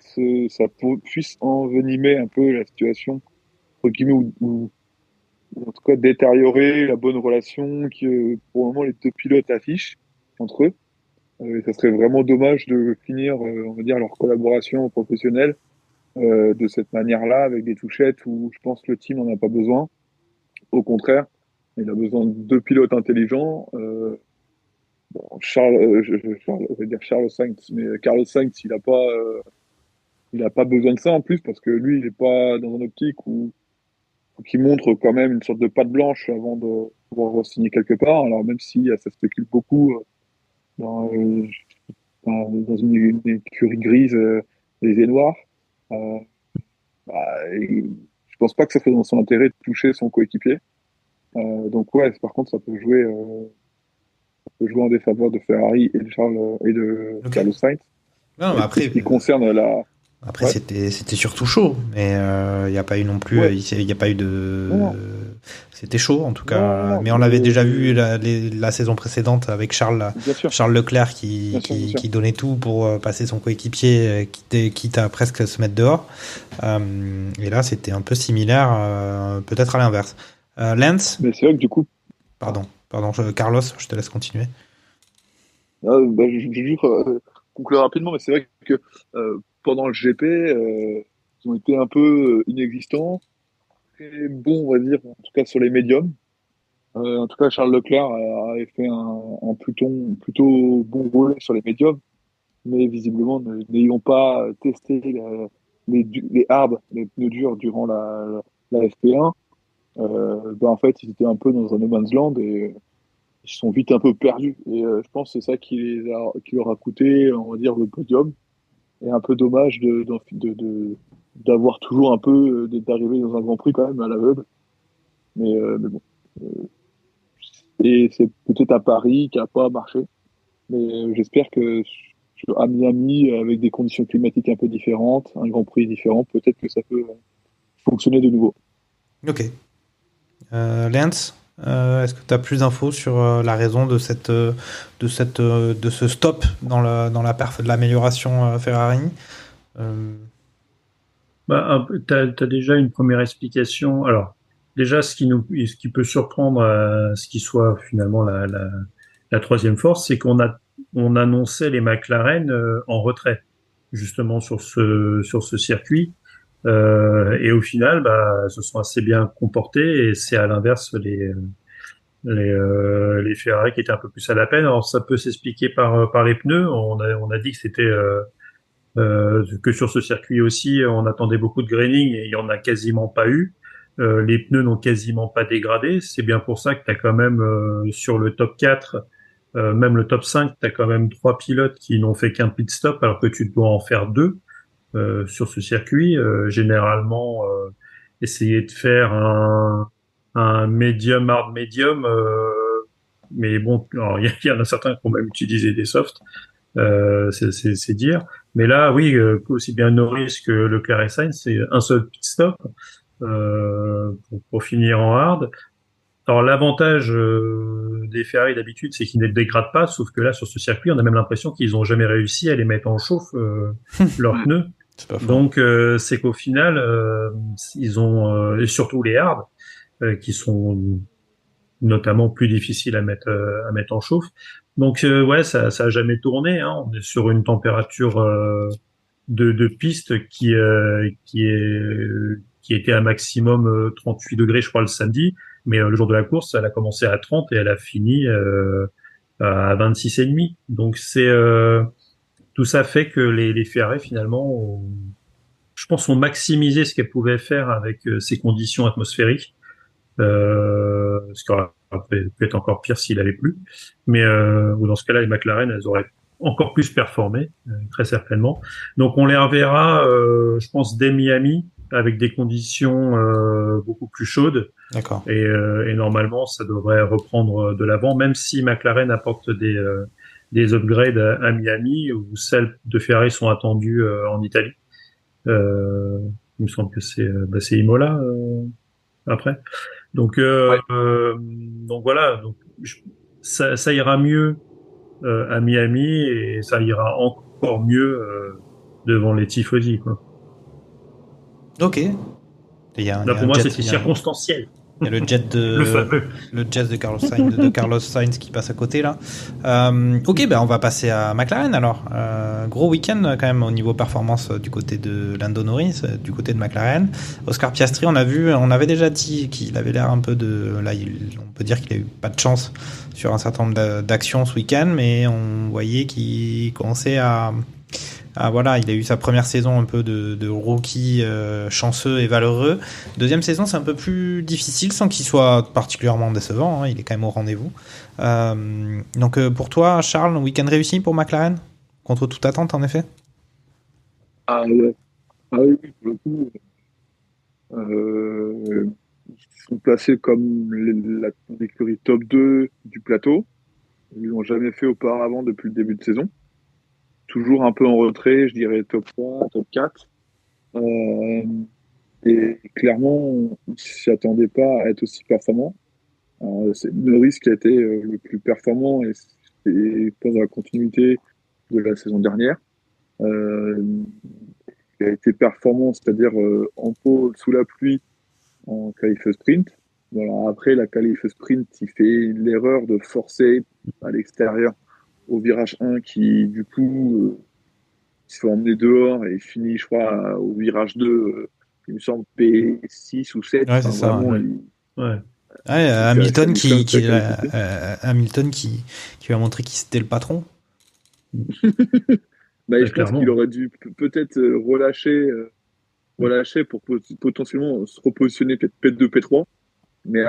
ça puisse envenimer un peu la situation, entre guillemets, ou en tout cas détériorer la bonne relation que pour le moment les deux pilotes affichent entre eux. Et ça serait vraiment dommage de finir, on va dire, leur collaboration professionnelle de cette manière-là, avec des touchettes où je pense que le team n'en a pas besoin. Au contraire, il a besoin de deux pilotes intelligents. Je vais dire Charles Sainz, mais Carlos Sainz, il a pas besoin de ça en plus parce que lui, il est pas dans une optique où qui montre quand même une sorte de patte blanche avant de pouvoir signer quelque part. Alors même si ça spécule beaucoup dans une écurie grise des et noirs, je pense pas que ça fait dans son intérêt de toucher son coéquipier. Donc ouais, par contre, ça peut jouer en défaveur de Ferrari et de Carlos Sainz. Non, mais après, ce qui concerne la Après, c'était surtout chaud, mais il n'y a pas eu non plus, il y a pas eu de, c'était chaud en tout cas, mais on l'avait déjà vu la saison précédente avec Charles Leclerc qui donnait tout pour passer son coéquipier, quitte à presque se mettre dehors. Et là, c'était un peu similaire, peut-être à l'inverse. Lance. Mais c'est vrai que du coup. Pardon, Carlos, je te laisse continuer. Je vais juste conclure rapidement, mais c'est vrai que pendant le GP, ils ont été un peu inexistants. très bon, on va dire, en tout cas sur les médiums. En tout cas, Charles Leclerc avait fait un plutôt bon relais sur les médiums, mais visiblement, n'ayant pas testé les hards, les pneus durs durant la FP1, en fait, ils étaient un peu dans un no man's land et ils sont vite un peu perdus. Et je pense que c'est ça qui leur a coûté, on va dire, le podium. Et un peu dommage d'avoir toujours un peu, d'arriver dans un Grand Prix quand même à l'aveugle. Mais bon. Et c'est peut-être à Paris qui n'a pas marché. Mais j'espère que à Miami, avec des conditions climatiques un peu différentes, un Grand Prix différent, peut-être que ça peut fonctionner de nouveau. Ok. Lance, est-ce que tu as plus d'infos sur la raison de ce stop dans la perf de l'amélioration Ferrari? T'as déjà une première explication. Alors, déjà, ce qui peut surprendre à ce qui soit finalement la troisième force, c'est qu'on annonçait les McLaren en retrait, justement sur ce circuit. Et au final, se sont assez bien comportés et c'est à l'inverse les Ferrari qui étaient un peu plus à la peine. Alors ça peut s'expliquer par les pneus. On a dit que c'était que sur ce circuit aussi, on attendait beaucoup de graining et il y en a quasiment pas eu. Les pneus n'ont quasiment pas dégradé. C'est bien pour ça que tu as quand même sur le top 4, même le top 5, tu as quand même 3 pilotes qui n'ont fait qu'un pit stop alors que tu dois en faire 2 sur ce circuit. Généralement, essayer de faire un medium, hard medium, mais bon, il y en a certains qui ont même utilisé des softs. C'est dire. Mais là, oui, aussi bien Norris que Leclerc et Sainz, c'est un seul pit stop pour finir en hard. Alors l'avantage des Ferrari d'habitude, c'est qu'ils ne dégradent pas, sauf que là, sur ce circuit, on a même l'impression qu'ils n'ont jamais réussi à les mettre en chauffe leurs pneus. Donc c'est qu'au final, ils ont, et surtout les hards, qui sont notamment plus difficiles à mettre en chauffe. Donc ouais, ça a jamais tourné. Hein. On est sur une température de piste qui était à maximum 38 degrés, je crois, le samedi. Mais le jour de la course, elle a commencé à 30 et elle a fini à 26,5. Donc c'est tout ça fait que les Ferrari finalement, je pense, ont maximisé ce qu'elles pouvaient faire avec ces conditions atmosphériques. Ce qui aurait pu être encore pire s'il avait plu. Mais ou dans ce cas-là, les McLaren, elles auraient encore plus performé, très certainement. Donc on les reverra, je pense, dès Miami, avec des conditions beaucoup plus chaudes. D'accord. Et normalement, ça devrait reprendre de l'avant, même si McLaren apporte des upgrades à Miami, où celles de Ferrari sont attendues en Italie. Il me semble que c'est Imola après. Donc voilà, donc ça ira mieux à Miami et ça ira encore mieux devant les tifosi, quoi. Ok. Là pour moi c'était circonstanciel. Il y a le jet de Carlos Sainz qui passe à côté là. Ok, on va passer à McLaren alors. Gros week-end quand même au niveau performance du côté de Lando Norris, du côté de McLaren. Oscar Piastri, on avait déjà dit qu'il avait l'air un peu là, on peut dire qu'il a eu pas de chance sur un certain nombre d'actions ce week-end, mais on voyait qu'il commençait voilà, il a eu sa première saison un peu de rookie chanceux et valeureux. Deuxième saison, c'est un peu plus difficile sans qu'il soit particulièrement décevant. Hein, il est quand même au rendez-vous. Donc pour toi, Charles, week-end réussi pour McLaren contre toute attente, en effet. Oui, pour le coup. Ils sont placés comme l'écurie top 2 du plateau. Ils l'ont jamais fait auparavant depuis le début de saison. Toujours un peu en retrait, je dirais top 3, top 4. Et clairement, on ne s'y attendait pas à être aussi performant. C'est Norris qui a été le plus performant et c'est dans la continuité de la saison dernière. Il a été performant, c'est-à-dire en pôle, sous la pluie, en qualif sprint. Voilà, après la qualif sprint, il fait l'erreur de forcer à l'extérieur au virage 1 qui, du coup, il se fait emmener dehors et il finit, je crois, au virage 2 il me semble, P6 ou 7. Ouais, c'est ça. Vraiment, Hamilton qui lui a montré qu'il était le patron. Je pense qu'il aurait dû peut-être relâcher pour potentiellement se repositionner peut-être P2, P3, mais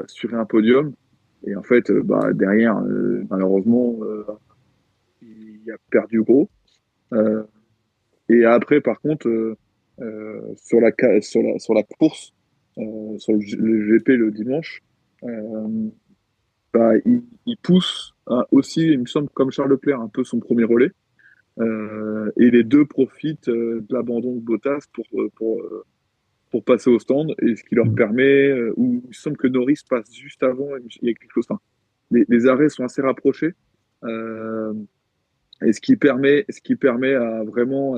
assurer un podium. Et en fait, derrière, malheureusement, il a perdu gros. Et après, par contre, sur la course, sur le GP le dimanche, il pousse aussi, il me semble, comme Charles Leclerc, un peu son premier relais. Et les deux profitent de l'abandon de Bottas pour passer au stand, et ce qui leur permet, il me semble que Norris passe juste avant, il y a quelque chose. Enfin, les arrêts sont assez rapprochés, et ce qui permet à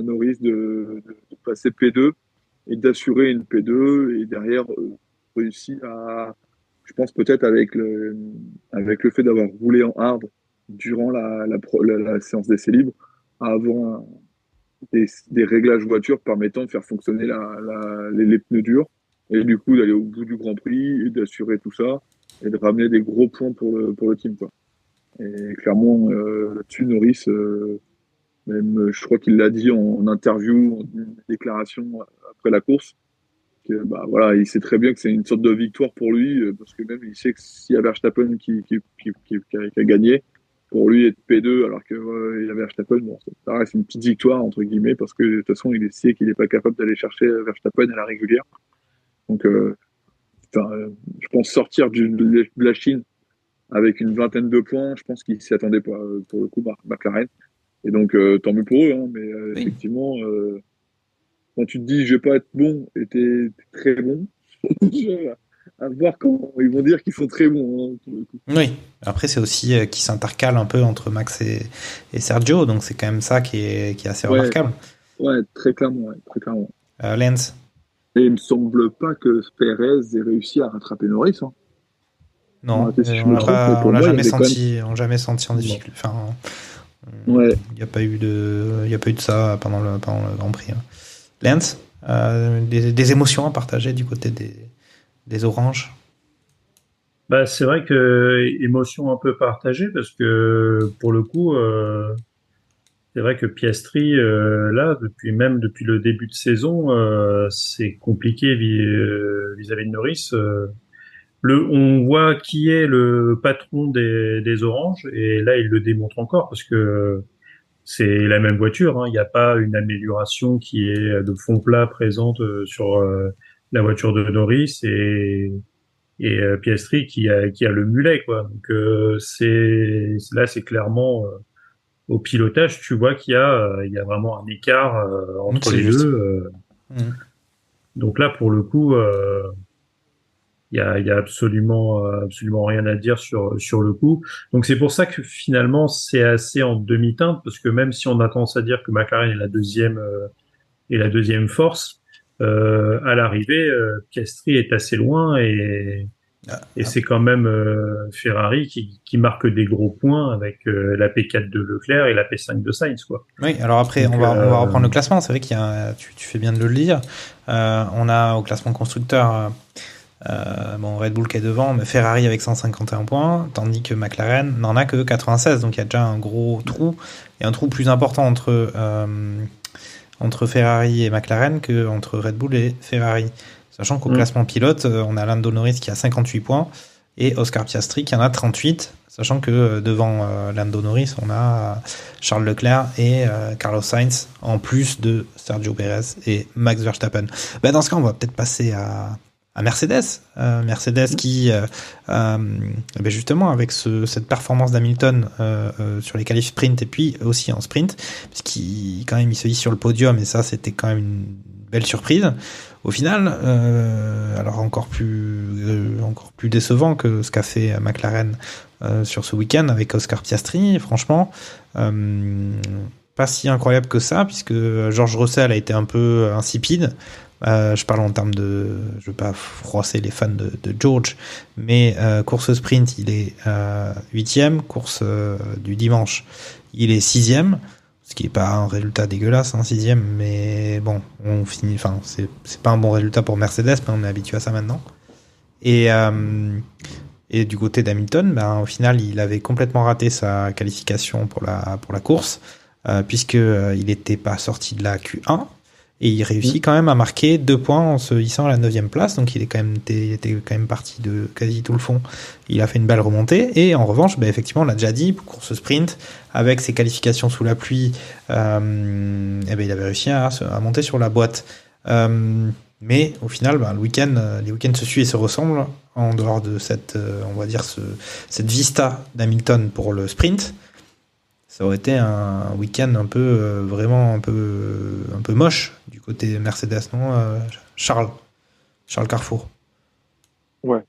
Norris de passer P2 et d'assurer une P2, et derrière réussit à, je pense peut-être avec le fait d'avoir roulé en hard durant la séance d'essai libre, à avoir des réglages voiture permettant de faire fonctionner les pneus durs, et du coup d'aller au bout du Grand Prix et d'assurer tout ça et de ramener des gros points pour le team, quoi. Et clairement là-dessus, Norris, même je crois qu'il l'a dit en interview, en déclaration après la course, que il sait très bien que c'est une sorte de victoire pour lui, parce que même il sait que s'il y a Verstappen qui a gagné, pour lui être P2 alors qu'il y a Verstappen, ça reste une petite victoire entre guillemets, parce que de toute façon il sait qu'il n'est pas capable d'aller chercher Verstappen à la régulière. Donc je pense sortir de la Chine avec une vingtaine de points, je pense qu'il s'y attendait pas pour le coup, McLaren. Et donc tant mieux pour eux, hein, mais effectivement, quand tu te dis je vais pas être bon et t'es très bon, à voir comment ils vont dire qu'ils sont très bons, hein, pour le coup. Oui, après c'est aussi qu'ils s'intercalent un peu entre Max et Sergio, donc c'est quand même ça qui est assez remarquable. Ouais, très clairement. Lance. Et il me semble pas que Perez ait réussi à rattraper Norris, hein. Non, on l'a jamais senti en difficulté. Enfin, il n'y a pas eu de ça pendant le Grand Prix. Hein. Lance, des émotions à partager du côté des oranges? C'est vrai que émotion un peu partagée, parce que pour le coup, c'est vrai que Piastri, là, depuis le début de saison, c'est compliqué vis-à-vis de Norris. On voit qui est le patron des oranges, et là il le démontre encore, parce que c'est la même voiture, hein. Il n'y a pas une amélioration qui est de fond plat présente sur la voiture de Norris et Piastri qui a le mulet, quoi. Donc c'est clairement au pilotage, tu vois qu'il y a vraiment un écart entre les deux. Donc là pour le coup, il y a absolument rien à dire sur le coup. Donc c'est pour ça que finalement c'est assez en demi-teinte, parce que même si on a tendance à dire que McLaren est la deuxième force, à l'arrivée, Piastri est assez loin, et c'est quand même Ferrari qui marque des gros points avec la P4 de Leclerc et la P5 de Sainz, quoi. Oui, alors après on va reprendre le classement. C'est vrai qu'il y a, tu fais bien de le dire. On a au classement constructeur Red Bull qui est devant, mais Ferrari avec 151 points, tandis que McLaren n'en a que 96, donc il y a déjà un gros trou, et un trou plus important entre Ferrari et McLaren que entre Red Bull et Ferrari. Sachant qu'au classement pilote, on a Lando Norris qui a 58 points et Oscar Piastri qui en a 38, sachant que devant Lando Norris, on a Charles Leclerc et Carlos Sainz, en plus de Sergio Pérez et Max Verstappen. Dans ce cas, on va peut-être passer à Mercedes. Mercedes qui, justement, avec cette performance d'Hamilton sur les qualifs sprint et puis aussi en sprint, puisqu'il quand même il se hisse sur le podium, et ça c'était quand même une belle surprise. Au final, alors encore plus décevant que ce qu'a fait McLaren sur ce week-end avec Oscar Piastri, franchement, pas si incroyable que ça, puisque George Russell a été un peu insipide. Je parle en termes de... Je veux pas froisser les fans de George, mais course sprint, il est 8e, course du dimanche, il est 6e. ce qui est pas un résultat dégueulasse, hein, 6e, mais bon, on finit. Enfin, c'est pas un bon résultat pour Mercedes, mais on est habitué à ça maintenant. Et du côté d'Hamilton, au final, il avait complètement raté sa qualification pour la course, puisque il n'était pas sorti de la Q1. Et il réussit quand même à marquer 2 points en se hissant à la 9e place. Donc il était quand même parti de quasi tout le fond. Il a fait une belle remontée. Et en revanche, effectivement, on l'a déjà dit, course sprint, avec ses qualifications sous la pluie, il avait réussi à monter sur la boîte. Mais au final, les week-ends se suivent et se ressemblent en dehors de cette, on va dire, cette vista d'Hamilton pour le sprint. Ça aurait été un week-end un peu vraiment un peu moche du côté Mercedes, non, Charles Carrefour. Ouais.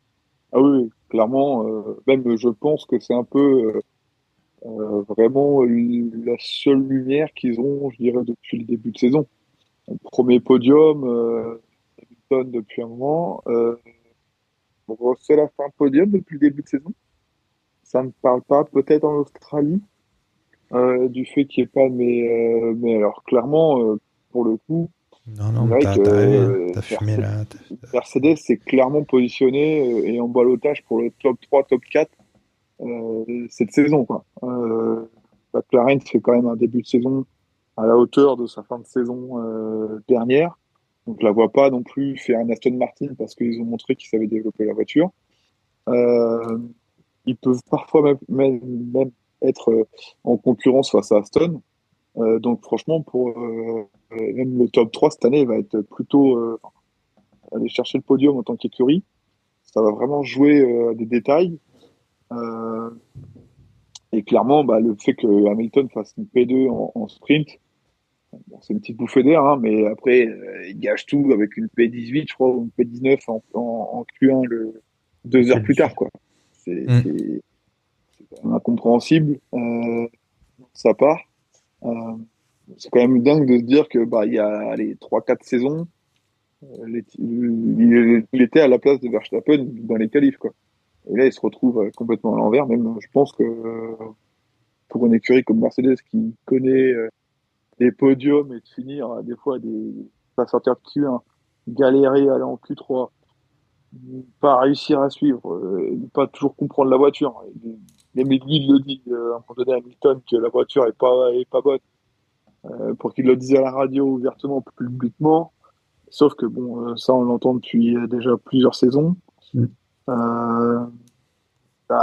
Ah oui, clairement. Même je pense que c'est un peu vraiment la seule lumière qu'ils ont, je dirais, depuis le début de saison. Le premier podium, Hamilton depuis un moment. Russell a fait un podium depuis le début de saison. Ça ne parle pas. Peut-être en Australie. Du fait qu'il n'y ait pas, mais alors clairement, pour le coup, non, t'as fumé là. Mercedes s'est clairement positionné et en ballottage pour le top 3, top 4 cette saison, quoi. McLaren fait quand même un début de saison à la hauteur de sa fin de saison dernière, donc je la vois pas non plus faire un Aston Martin parce qu'ils ont montré qu'ils savaient développer la voiture. Ils peuvent parfois même être en concurrence face à Aston. Donc franchement, pour même le top 3 cette année va être plutôt aller chercher le podium en tant qu'écurie. Ça va vraiment jouer à des détails. Et clairement, le fait que Hamilton fasse une P2 en sprint, c'est une petite bouffée d'air, hein, mais après, il gâche tout avec une P18, je crois, ou une P19 en Q1 2 heures plus tard, quoi. C'est incompréhensible sa part. C'est quand même dingue de se dire que il y a les 3-4 saisons, il était à la place de Verstappen dans les qualifs, quoi. Et là, il se retrouve complètement à l'envers. Même, je pense que pour une écurie comme Mercedes qui connaît des podiums et de finir des fois pas sortir de Q1, galérer à aller en Q3, pas réussir à suivre, pas toujours comprendre la voiture. Même lui, il le dit à un moment donné à Hamilton que la voiture est pas bonne, pour qu'il le dise à la radio ouvertement, publiquement. Sauf que ça on l'entend depuis déjà plusieurs saisons.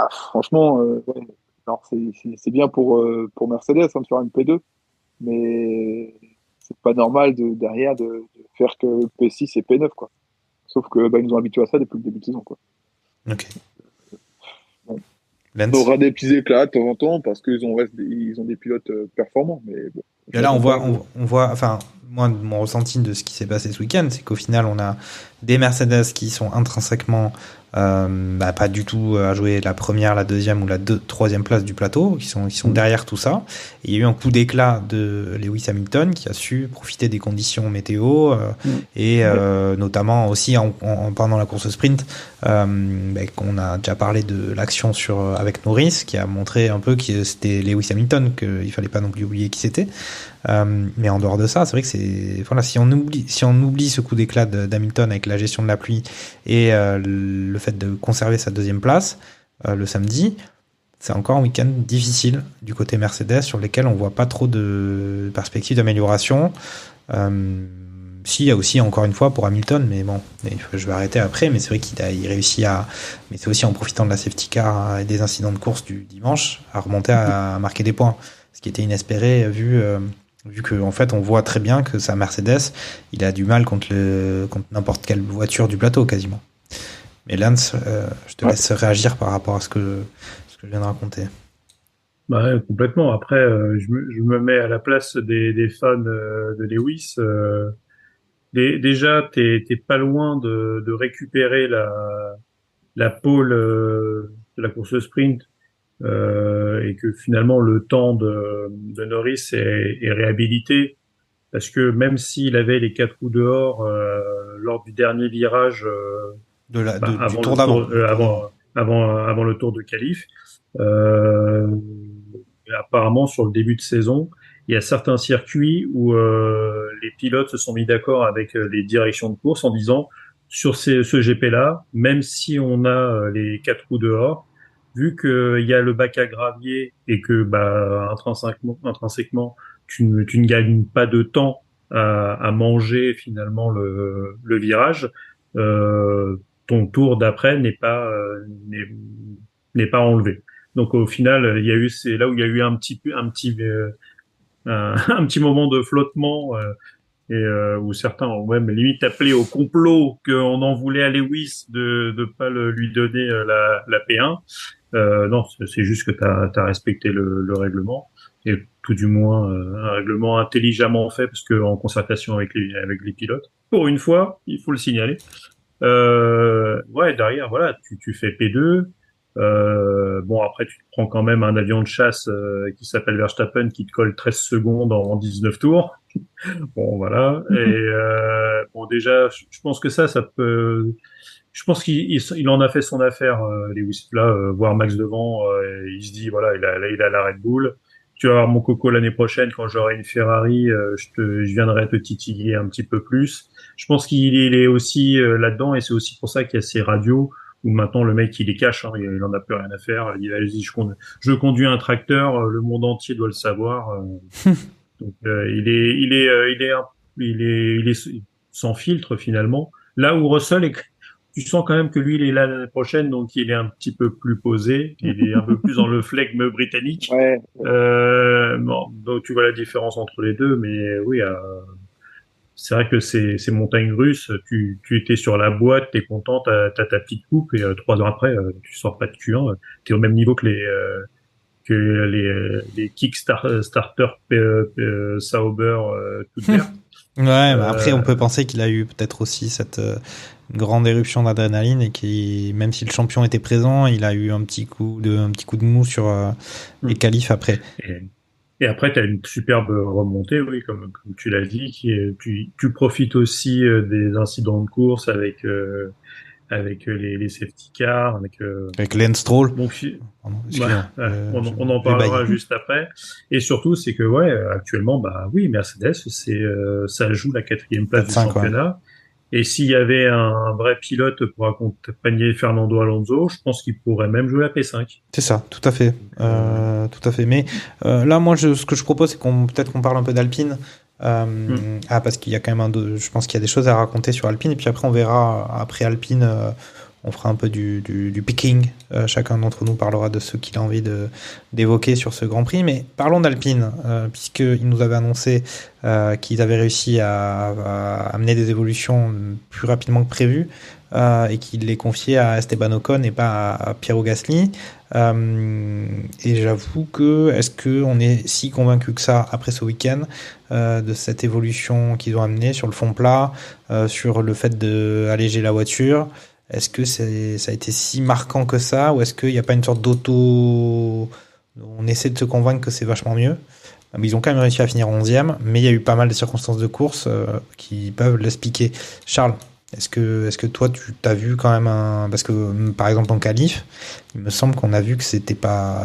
Franchement, ouais. Alors c'est bien pour Mercedes de faire une P2, mais c'est pas normal derrière de faire que P6 et P9, quoi. Sauf que ils nous ont habitués à ça depuis le début de saison, quoi. Ok. On aura des petits éclats de temps en temps parce qu'ils ont des pilotes performants, mais bon. Et là, on voit, enfin, moi, mon ressenti de ce qui s'est passé ce week-end, c'est qu'au final, on a des Mercedes qui sont intrinsèquement pas du tout à jouer la première, la deuxième ou la troisième place du plateau, qui sont derrière tout ça. Et il y a eu un coup d'éclat de Lewis Hamilton qui a su profiter des conditions météo et notamment aussi pendant la course sprint, qu'on a déjà parlé de l'action avec Norris, qui a montré un peu que c'était Lewis Hamilton, qu'il fallait pas non plus oublier qui c'était. Mais en dehors de ça, c'est vrai que si on oublie ce coup d'éclat d'Hamilton avec la gestion de la pluie et le fait de conserver sa deuxième place le samedi, c'est encore un week-end difficile du côté Mercedes sur lesquels on voit pas trop de perspectives d'amélioration. Si, il y a aussi encore une fois pour Hamilton, mais bon, je vais arrêter après, mais c'est vrai qu'il réussit mais c'est aussi en profitant de la safety car et des incidents de course du dimanche à remonter à marquer des points, ce qui était inespéré vu que en fait on voit très bien que sa Mercedes, il a du mal contre n'importe quelle voiture du plateau quasiment. Mais Lance, je te laisse réagir par rapport à ce que je viens de raconter. Complètement. Après, je me mets à la place des fans de Lewis. Déjà, t'es pas loin de récupérer la pole de la course sprint. Et que finalement le temps de Norris est réhabilité parce que même s'il avait les 4 roues dehors lors du dernier virage avant le tour de qualif, apparemment sur le début de saison il y a certains circuits où les pilotes se sont mis d'accord avec les directions de course en disant sur ce GP-là, même si on a les quatre roues dehors, vu qu'il y a le bac à gravier et que bah intrinsèquement tu ne gagnes pas de temps à manger finalement le virage, ton tour d'après n'est pas enlevé. Donc au final, c'est là où il y a eu un petit moment de flottement où certains ont même limite appelé au complot qu'on en voulait à Lewis de pas lui donner la P1. Non, c'est juste que t'as respecté le règlement et tout du moins un règlement intelligemment fait parce que en concertation avec les pilotes. Pour une fois, il faut le signaler. Ouais, derrière, voilà, tu fais P2. Bon, après, tu te prends quand même un avion de chasse qui s'appelle Verstappen qui te colle 13 secondes en 19 tours. Bon, voilà. Et bon, déjà, je pense que ça peut. Je pense qu'il en a fait son affaire, Lewis. Là, voir Max devant, il se dit voilà, il a la Red Bull. Tu vas avoir mon coco l'année prochaine quand j'aurai une Ferrari, je viendrai te titiller un petit peu plus. Je pense qu'il est aussi là-dedans et c'est aussi pour ça qu'il y a ces radios où maintenant le mec il les cache, hein, il en a plus rien à faire. Il dit allez-y, je conduis un tracteur, le monde entier doit le savoir. Donc il est sans filtre finalement. Là où Russell tu sens quand même que lui il est là l'année prochaine, donc il est un petit peu plus posé, il est un peu plus dans le flegme britannique. Ouais. Bon, donc tu vois la différence entre les deux, mais oui, c'est vrai que ces montagnes russes, tu étais sur la boîte, t'es content, t'as ta petite coupe et 3 heures après, tu sors pas de Q1, t'es au même niveau que les Kickstarter Sauber tout vert. Ouais, bah après on peut penser qu'il a eu peut-être aussi cette grande éruption d'adrénaline et qui, même si le champion était présent, il a eu un petit coup de mou sur les qualifs après. Et après, tu as une superbe remontée, oui, comme tu l'as dit, tu profites aussi des incidents de course avec les safety cars, avec Lance Stroll. Bon, on en parlera juste après. Et surtout, c'est que ouais, actuellement, bah oui, Mercedes, ça joue la 4e place du championnat. Ouais. Et s'il y avait un vrai pilote pour accompagner Fernando Alonso, je pense qu'il pourrait même jouer la P5. C'est ça, tout à fait. Tout à fait. Mais là, moi, ce que je propose, c'est peut-être qu'on parle un peu d'Alpine. Parce qu'il y a quand même je pense qu'il y a des choses à raconter sur Alpine. Et puis après, on verra, après Alpine, on fera un peu du picking. Chacun d'entre nous parlera de ce qu'il a envie d'évoquer sur ce Grand Prix. Mais parlons d'Alpine, puisqu'ils nous avaient annoncé qu'ils avaient réussi à amener des évolutions plus rapidement que prévu et qu'ils les confiaient à Esteban Ocon et pas à Piero Gasly. Et j'avoue est-ce qu'on est si convaincu que ça après ce week-end de cette évolution qu'ils ont amenée sur le fond plat, sur le fait d'alléger la voiture? Est-ce que ça a été si marquant que ça, ou est-ce qu'il n'y a pas une sorte on essaie de se convaincre que c'est vachement mieux? Ils ont quand même réussi à finir 11e, mais il y a eu pas mal de circonstances de course qui peuvent l'expliquer. Charles, est-ce que toi tu t'as vu quand même parce que par exemple en qualif, il me semble qu'on a vu que il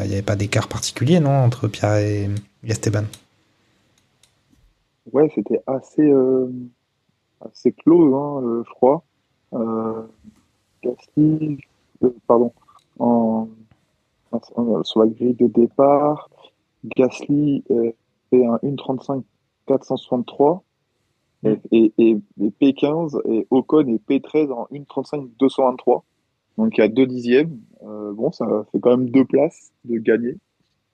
n'y avait pas d'écart particulier, non, entre Pierre et Esteban? Ouais, c'était assez close, hein, je crois. Gasly, sur la grille de départ, Gasly fait un 1.35 463 et P15 et Ocon et P13 en 1.35 223. Donc il y a 2 dixièmes. Bon, ça fait quand même 2 places de gagner.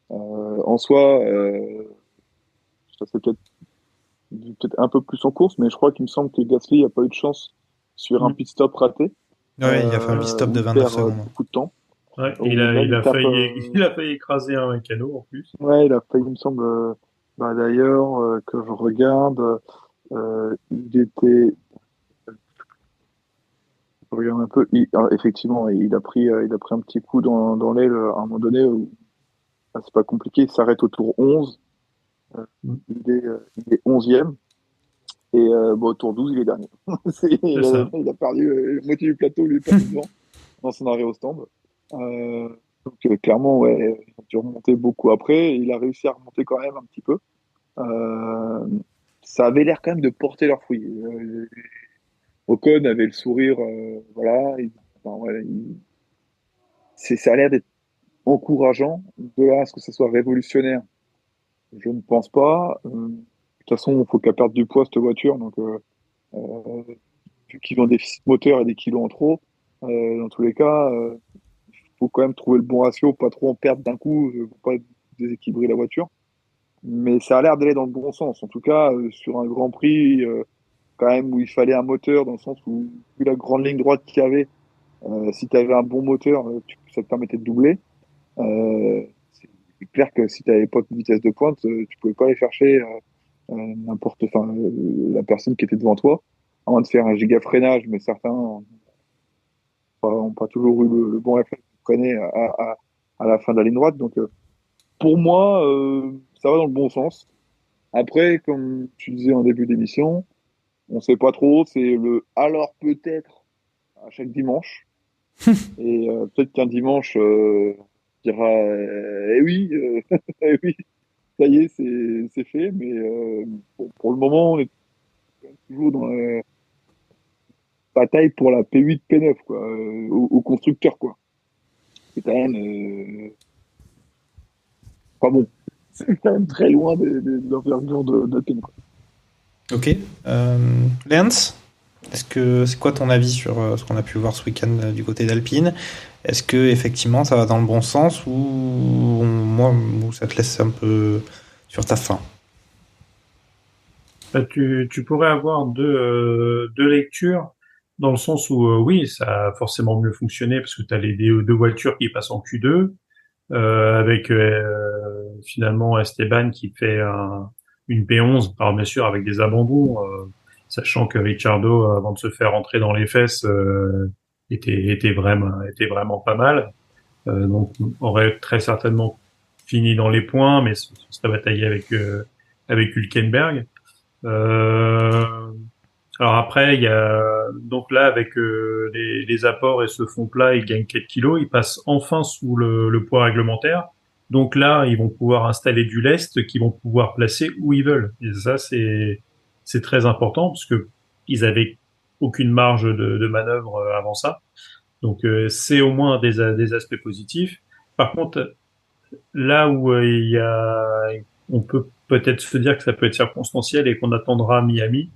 En soi, ça fait peut-être un peu plus en course, mais je crois qu'il me semble que Gasly n'a pas eu de chance sur un pit stop raté. Ouais, il a fait un pit stop de 29 secondes. Beaucoup de temps. Ouais, il a failli écraser un mécano en plus. Ouais, il a failli, il me semble. D'ailleurs, que je regarde, il était. Je regarde un peu. Effectivement, il a pris un petit coup dans l'aile à un moment donné. C'est pas compliqué. Il s'arrête au tour 11. Il est 11e. Et au tour 12, il est dernier. Il a perdu la moitié du plateau, lui, pas devant, dans son arrêt au stand. Donc clairement, ouais, il a dû remonter beaucoup après. Il a réussi à remonter quand même un petit peu. ça avait l'air quand même de porter leurs fruits. Ocon avait le sourire, voilà. Ça a l'air d'être encourageant. De là à ce que ça soit révolutionnaire, je ne pense pas. De toute façon, il faut qu'elle perde du poids, cette voiture. Donc, vu qu'ils ont un déficit moteur et des kilos en trop, dans tous les cas, il faut quand même trouver le bon ratio, pas trop en perdre d'un coup, pour pas déséquilibrer la voiture. Mais ça a l'air d'aller dans le bon sens. En tout cas, sur un Grand Prix, quand même, où il fallait un moteur, dans le sens où, vu la grande ligne droite qu'il y avait, si tu avais un bon moteur, ça te permettait de doubler. C'est clair que si tu n'avais pas de vitesse de pointe, tu pouvais pas aller chercher la personne qui était devant toi, à moins de faire un giga freinage, mais certains n'ont pas toujours eu le bon réflexe de freiner à la fin de la ligne droite. Donc, pour moi, ça va dans le bon sens. Après, comme tu disais en début d'émission, on sait pas trop, c'est le alors peut-être à chaque dimanche. Et peut-être qu'un dimanche dira eh oui, eh oui, ça y est, c'est fait. Mais pour le moment, on est toujours dans la bataille pour la P8, P9, quoi, au constructeur, quoi. C'est quand même pas bon. C'est quand même très loin de l'envergure de Alpine, quoi. Ok. Lance, c'est quoi ton avis sur ce qu'on a pu voir ce week-end du côté d'Alpine? Est-ce que effectivement ça va dans le bon sens ou ça te laisse un peu sur ta faim? Tu pourrais avoir deux lectures, dans le sens où oui, ça a forcément mieux fonctionné parce que tu as les deux voitures qui passent en Q2, avec finalement Esteban qui fait une P11, alors bien sûr avec des abandons, sachant que Ricciardo, avant de se faire rentrer dans les fesses, était vraiment pas mal. Donc aurait très certainement fini dans les points, mais ça bataillait avec Hülkenberg. Alors après, il y a donc là avec les apports et ce fond plat, il gagne 4 kilos, il passe enfin sous le poids réglementaire. Donc là, ils vont pouvoir installer du lest qu'ils vont pouvoir placer où ils veulent. Et ça, c'est très important parce que ils avaient aucune marge de manœuvre avant ça. Donc c'est au moins des aspects positifs. Par contre, là où on peut peut-être se dire que ça peut être circonstanciel et qu'on attendra Miami,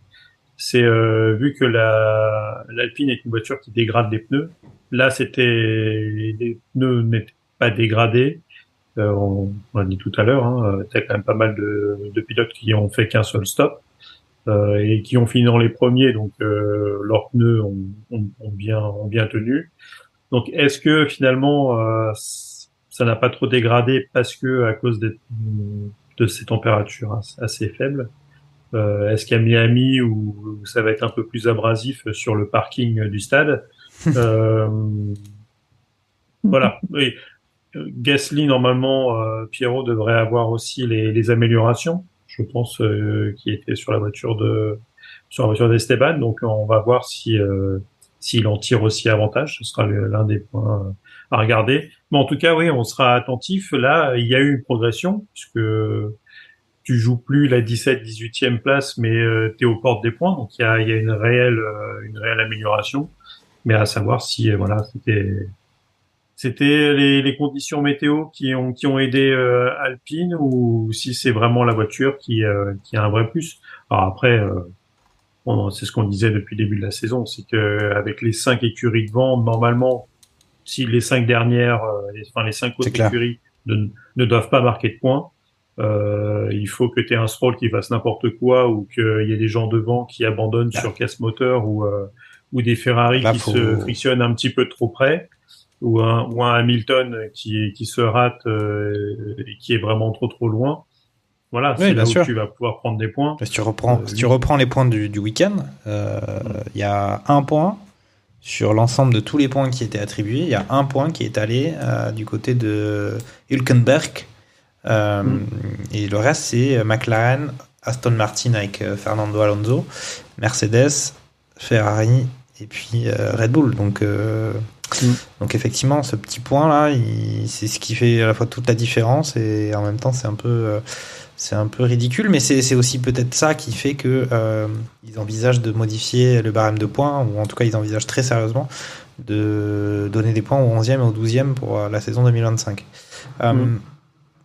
c'est vu que l'Alpine est une voiture qui dégrade les pneus. Là, les pneus n'étaient pas dégradés. On l'a dit tout à l'heure, hein, t'as quand même pas mal de pilotes qui ont fait qu'un seul stop et qui ont fini dans les premiers, donc leurs pneus ont bien tenu. Donc, est-ce que finalement ça n'a pas trop dégradé parce que à cause de ces températures assez faibles? Est-ce qu'à Miami où ça va être un peu plus abrasif sur le parking du stade? Voilà. Oui. Gasly, normalement, Pierrot devrait avoir aussi les améliorations, je pense, qui étaient sur la voiture d'Esteban. Donc, on va voir s'il en tire aussi avantage. Ce sera l'un des points à regarder. Mais en tout cas, oui, on sera attentif. Là, il y a eu une progression puisque tu joues plus la 18e place, mais tu es aux portes des points. Donc, il y a une réelle amélioration. Mais à savoir si, voilà, c'était les conditions météo qui ont aidé Alpine ou si c'est vraiment la voiture qui a un vrai plus. Alors après, c'est ce qu'on disait depuis le début de la saison, c'est que avec les 5 écuries devant, normalement, si les 5 dernières, les 5 autres écuries ne doivent pas marquer de points, il faut que tu aies un Stroll qui fasse n'importe quoi ou qu'il y ait des gens devant qui abandonnent sur casse moteur ou des Ferrari qui se frictionnent un petit peu trop près. Ou un Hamilton qui se rate et qui est vraiment trop loin. Voilà, oui, c'est là sûr. Où tu vas pouvoir prendre des points. Si tu reprends les points du week-end, il y a 1 point sur l'ensemble de tous les points qui étaient attribués. Il y a 1 point qui est allé du côté de Hülkenberg. Et le reste, c'est McLaren, Aston Martin avec Fernando Alonso, Mercedes, Ferrari et puis Red Bull. Donc effectivement, ce petit point là, c'est ce qui fait à la fois toute la différence et en même temps c'est un peu c'est un peu ridicule, mais c'est aussi peut-être ça qui fait que ils envisagent de modifier le barème de points, ou en tout cas ils envisagent très sérieusement de donner des points au 11e et au 12e pour la saison 2025.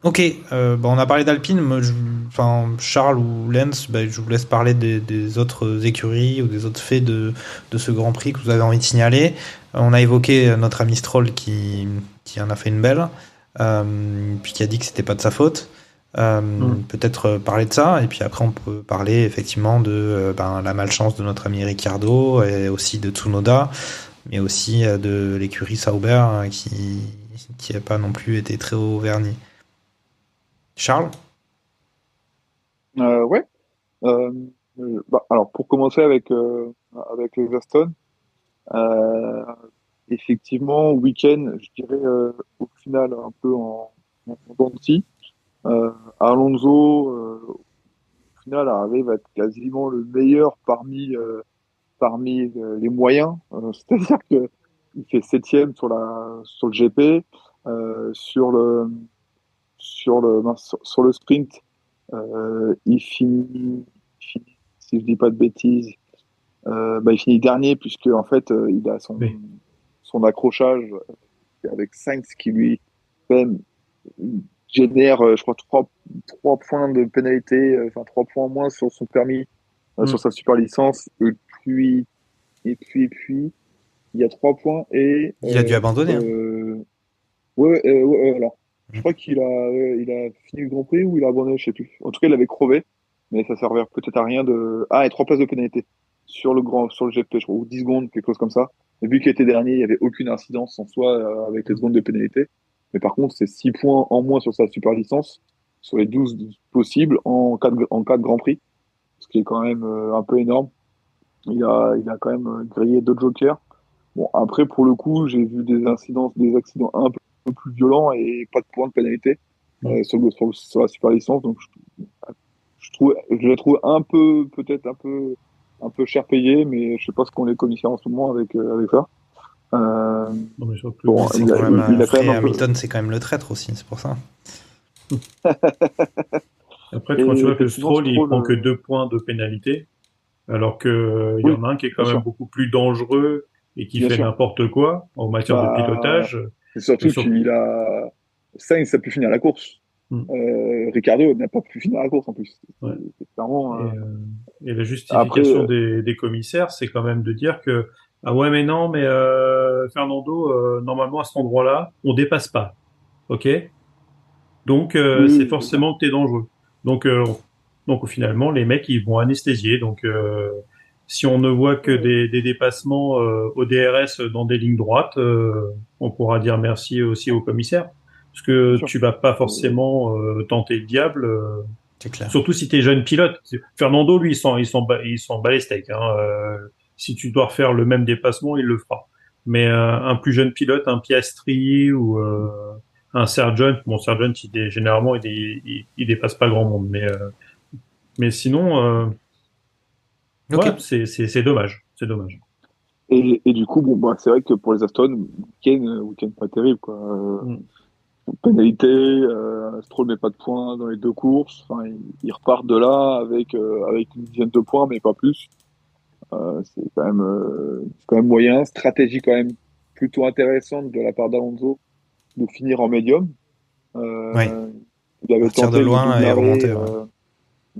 Ok, on a parlé d'Alpine, Charles ou Lens, je vous laisse parler des autres écuries ou des autres faits de ce Grand Prix que vous avez envie de signaler. On a évoqué notre ami Stroll qui en a fait une belle, puis qui a dit que c'était pas de sa faute. Peut-être parler de ça, et puis après on peut parler effectivement de la malchance de notre ami Ricciardo, et aussi de Tsunoda, mais aussi de l'écurie Sauber qui n'a pas non plus été très haut verni. Charles? Ouais. Alors pour commencer avec les Aston, effectivement week-end, je dirais au final un peu en dents de scie. Alonso au final arrive à être quasiment le meilleur parmi les moyens. C'est-à-dire que il fait 7e sur le GP, sur le sprint, il finit, si je dis pas de bêtises, il finit dernier, puisque en fait il a son accrochage avec Sainz qui lui même génère, je crois, 3 points de pénalité, 3 points en moins sur son permis, sur sa super licence, et puis il y a 3 points et il a dû abandonner. Alors je crois qu'il a fini le Grand Prix ou il a abandonné, je sais plus. En tout cas, il avait crevé, mais ça servait peut-être à rien et 3 places de pénalité sur le GP, je crois, ou 10 secondes, quelque chose comme ça. Et vu qu'il était dernier, il n'y avait aucune incidence en soi avec les secondes de pénalité. Mais par contre, c'est 6 points en moins sur sa super licence, sur les 12 possibles en cas de Grand Prix, ce qui est quand même un peu énorme. Il a quand même grillé 2 jokers. Bon, après, pour le coup, j'ai vu des accidents un peu plus violents et pas de points de pénalité sur la super licence. Donc, je la trouve peut-être un peu cher payé, mais je sais pas ce qu'ont les commissaires en ce moment avec ça. Non, mais bon, il a quand même Hamilton, c'est quand même le traître aussi, c'est pour ça. Après, quand tu vois que Stroll, il prend que 2 points de pénalité, alors que il y en a un qui est quand même beaucoup plus dangereux et qui fait n'importe quoi en matière de pilotage. Et surtout qu'il a Sainz, ça a pu finir la course. Ricciardo n'a pas pu finir la course en plus. Ouais. C'est clairement, et la justification des commissaires, c'est quand même de dire que ah ouais mais non mais Fernando normalement à cet endroit-là on dépasse pas, ok, donc c'est forcément que t'es dangereux, donc finalement les mecs ils vont anesthésier, donc si on ne voit que des dépassements au DRS dans des lignes droites, on pourra dire merci aussi aux commissaires, parce que tu vas pas forcément tenter le diable. C'est clair. Surtout si t'es jeune pilote. Fernando, lui, il s'en bat les steaks. Si tu dois refaire le même dépassement, il le fera. Mais un plus jeune pilote, un Piastri ou un Sargent, Sargent, généralement, il dépasse pas grand monde. Mais sinon, ouais, c'est dommage. C'est dommage. Et du coup, c'est vrai que pour les Aston, week-end pas terrible, quoi. Pénalité, Stroll met pas de points dans les 2 courses. Enfin, ils repartent de là avec une dizaine de points, mais pas plus. C'est quand même moyen. Stratégie quand même plutôt intéressante de la part d'Alonso de finir en médium. Il avait tenté de loin et remonter.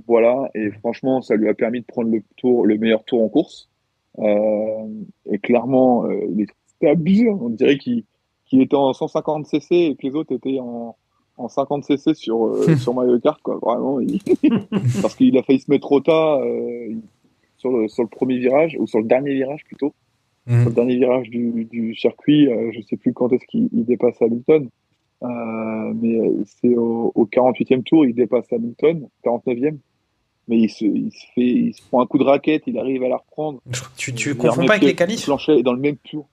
Voilà, et franchement, ça lui a permis de prendre le meilleur tour en course. Et clairement, c'était abusé. On dirait qu'il était en 150 cc et que les autres étaient en 50 cc sur Mario Kart, quoi. Vraiment, parce qu'il a failli se mettre au tas sur le premier virage, ou sur le dernier virage plutôt. Sur le dernier virage du circuit, je sais plus quand est-ce qu'il dépasse Hamilton. Mais c'est au 48e tour, il dépasse Hamilton, 49e. Mais il se prend un coup de raquette, il arrive à la reprendre. Tu confonds pas avec les qualifs? Planchet est dans le même tour.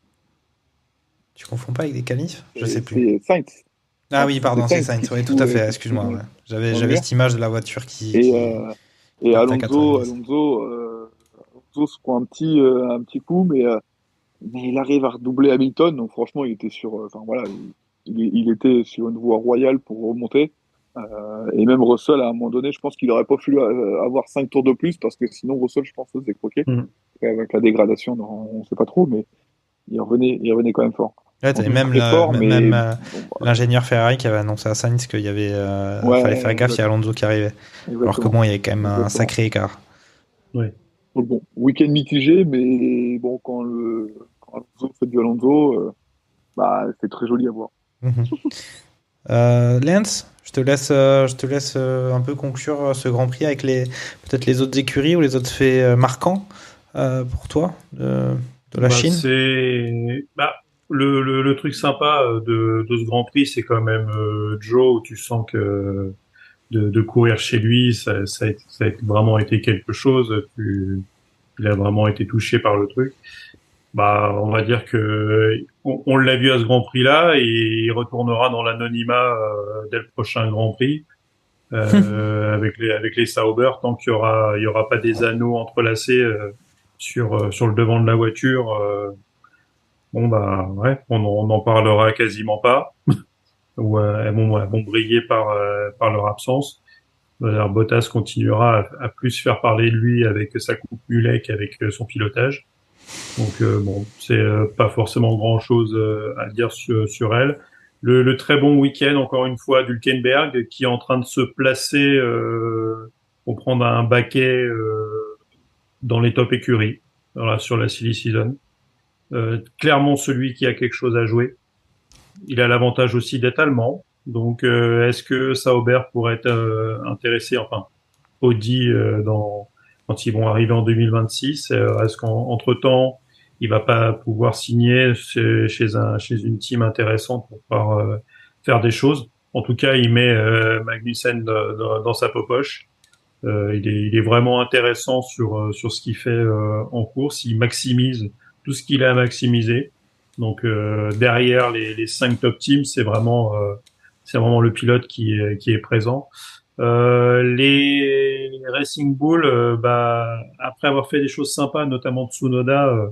Tu confonds pas avec des qualifs? Je sais plus. C'est Sainz. Ah oui, pardon, c'est Sainz. Oui, tout à fait. Excuse-moi. Ouais. J'avais cette image de la voiture et Alonso se prend un petit coup, mais il arrive à redoubler Hamilton. Donc franchement, il était il était sur une voie royale pour remonter. Et même Russell, à un moment donné, je pense qu'il aurait pas fallu avoir 5 tours de plus parce que sinon Russell, je pense, se faisait croquer. Et avec la dégradation, on sait pas trop, mais il revenait quand même fort. Ouais, t'avais même l'ingénieur Ferrari qui avait annoncé à Sainz qu'il y avait fallait faire gaffe, il y a Alonso qui arrivait. Exactement. Alors que bon, il y avait quand même un sacré écart. Ouais. Donc bon, week-end mitigé, mais bon, quand Alonso fait du Alonso, c'est très joli à voir. Lance, je te laisse un peu conclure ce Grand Prix avec peut-être les autres écuries ou les autres faits marquants pour toi de la Chine. Le truc sympa de ce Grand Prix, c'est quand même Joe, où tu sens que de courir chez lui, ça a vraiment été quelque chose. Il a vraiment été touché par le truc. On va dire que on l'a vu à ce Grand Prix-là et il retournera dans l'anonymat dès le prochain Grand Prix avec les Sauber, tant qu'il y aura pas des anneaux entrelacés sur le devant de la voiture. On n'en parlera quasiment pas. Ou elles vont briller par leur absence. Alors, Bottas continuera à plus faire parler de lui avec sa coupe mulet qu'avec son pilotage. Donc c'est pas forcément grand chose à dire sur elle. Le très bon week-end encore une fois d'Hülkenberg qui est en train de se placer pour prendre un baquet dans les top écuries sur la silly season. Clairement celui qui a quelque chose à jouer. Il a l'avantage aussi d'être allemand. Donc est-ce que Sauber pourrait être intéressé, enfin Audi quand ils vont arriver en 2026, est-ce qu'entre-temps il va pas pouvoir signer chez une team intéressante pour pouvoir faire des choses? En tout cas, il met Magnussen dans sa poche. Il est vraiment intéressant sur ce qu'il fait en course. Il maximise tout ce qu'il a à maximiser. Donc derrière les 5 top teams, c'est vraiment le pilote qui est présent. Les Racing Bull, après avoir fait des choses sympas, notamment Tsunoda,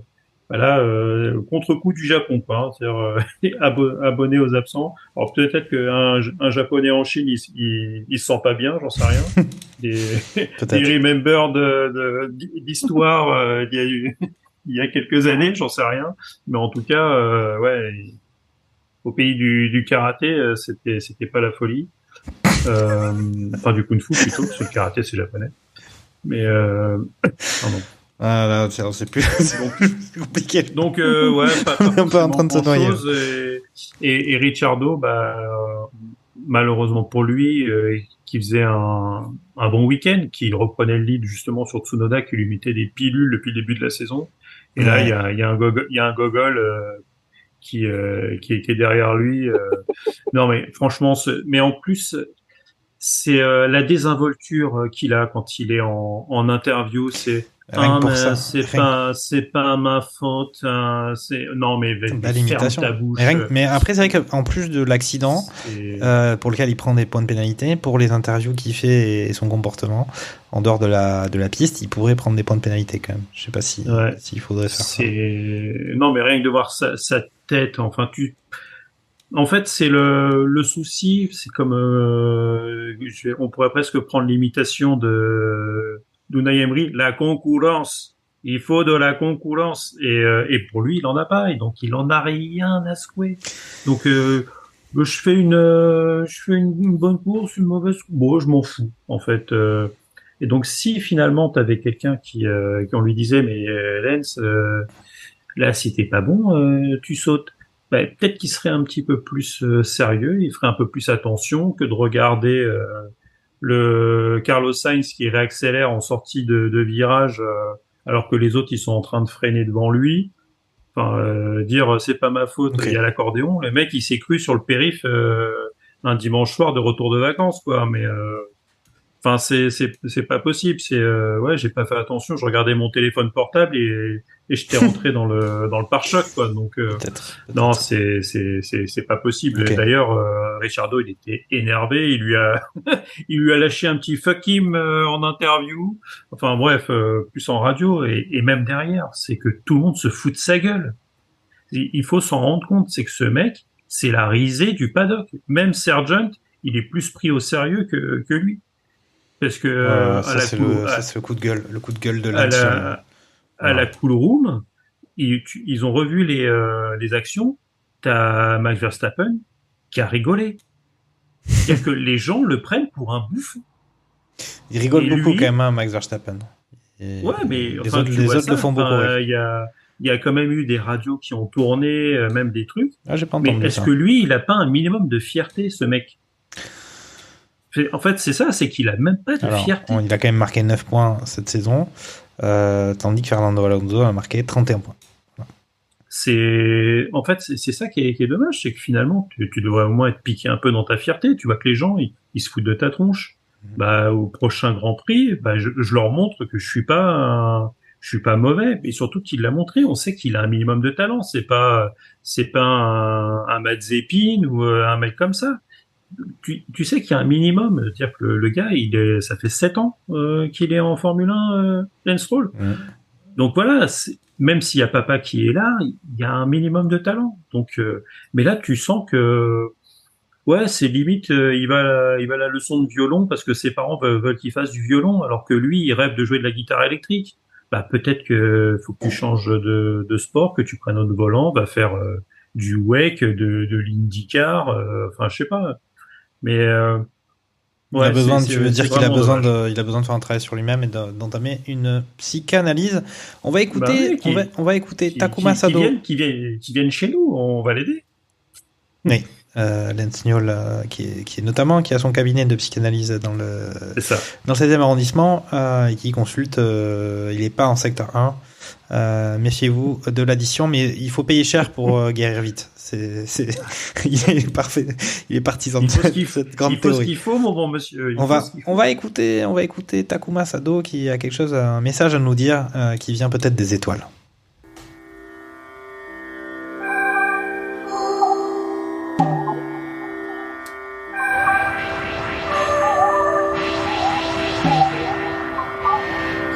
contre-coup du Japon, quoi. Hein, c'est-à-dire abonné aux absents. Alors peut-être qu'un Japonais en Chine, il se sent pas bien, j'en sais rien. Des remember d'histoire il y a quelques années, j'en sais rien. Mais en tout cas, au pays du karaté, c'était pas la folie. Enfin du kung-fu plutôt, parce que le karaté c'est japonais. Mais pardon. Ah là, c'est plus c'est compliqué. Donc pas en train de se noyer. Et Ricciardo, malheureusement pour lui, qui faisait un bon week-end, qui reprenait le lead justement sur Tsunoda, qui lui mettait des pilules depuis le début de la saison. Et là, il y a un gogol qui est derrière lui. Non mais franchement, mais en plus c'est la désinvolture qu'il a quand il est en interview. C'est c'est pas ma faute. Non mais ferme ta bouche. Mais après c'est vrai qu'en plus de l'accident pour lequel il prend des points de pénalité, pour les interviews qu'il fait et son comportement en dehors de la piste, il pourrait prendre des points de pénalité quand même. Je sais pas s'il faudrait faire ça. Non mais rien que de voir sa tête, enfin en fait, c'est le souci, c'est comme on pourrait presque prendre l'imitation de d'Unai Emery, la concurrence. Il faut de la concurrence et pour lui, il en a pas et donc il en a rien à secouer. Donc je fais une bonne course, une mauvaise course, bon, je m'en fous en fait. Et donc si finalement t'avais quelqu'un qui on lui disait mais Lance, là si t'es pas bon, tu sautes. Peut-être qu'il serait un petit peu plus sérieux, il ferait un peu plus attention que de regarder le Carlos Sainz qui réaccélère en sortie de virage alors que les autres ils sont en train de freiner devant lui. Enfin, dire c'est pas ma faute, il y a l'accordéon. Le mec il s'est cru sur le périph un dimanche soir de retour de vacances, quoi. Mais enfin c'est pas possible. J'ai pas fait attention. Je regardais mon téléphone portable et j'étais rentré dans le pare-choc, quoi. Donc peut-être. Non, c'est pas possible. Okay. D'ailleurs, Ricciardo il était énervé. Il lui a lâché un petit fuck him en interview. Enfin bref, plus en radio et même derrière, c'est que tout le monde se fout de sa gueule. Il faut s'en rendre compte, c'est que ce mec, c'est la risée du paddock. Même Sargent, il est plus pris au sérieux que lui. Parce que ça, c'est le coup de gueule, de à la cool room, ils ont revu les actions. T'as Max Verstappen qui a rigolé. C'est-à-dire que les gens le prennent pour un bouffon. Il rigole beaucoup quand même, hein, Max Verstappen. Ouais, mais les autres le font beaucoup. Il y a quand même eu des radios qui ont tourné, même des trucs. Ah, j'ai pas entendu mais est-ce ça. que lui, il a pas un minimum de fierté, ce mec? En fait, c'est ça, c'est qu'il a même pas de fierté. Il a quand même marqué 9 points cette saison, tandis que Fernando Alonso a marqué 31 points. En fait, c'est ça qui est dommage, c'est que finalement, tu devrais au moins être piqué un peu dans ta fierté. Tu vois que les gens, ils se foutent de ta tronche. Bah, au prochain Grand Prix, bah, je leur montre que je suis pas mauvais, et surtout qu'il l'a montré. On sait qu'il a un minimum de talent. C'est pas un Mazepin ou un mec comme ça. Tu sais qu'il y a un minimum. C'est-à-dire que le gars, ça fait 7 ans qu'il est en Formule 1, Lance Stroll. Donc voilà, même s'il y a papa qui est là, il y a un minimum de talent. Donc, mais là, tu sens que ouais, c'est limite, il va à la leçon de violon parce que ses parents veulent qu'il fasse du violon, alors que lui, il rêve de jouer de la guitare électrique. Bah peut-être que faut que tu changes de sport, que tu prennes autre volant, va faire du WEC, de l'IndyCar, enfin je sais pas. Mais il a besoin, tu veux dire qu'il a besoin dommage. il a besoin de faire un travail sur lui-même et d'entamer une psychanalyse. On va écouter, on va écouter Takuma Sado. Qui viennent chez nous, on va l'aider. Oui. Lance Niol, qui a son cabinet de psychanalyse dans le 7e arrondissement, et qui consulte, il n'est pas en secteur 1. Méfiez-vous de l'addition, mais il faut payer cher pour guérir vite. Il est parfait, il est partisan de cette grande théorie. Il faut ce qu'il faut, mon bon monsieur. On va écouter Takuma Sado qui a un message à nous dire, qui vient peut-être des étoiles.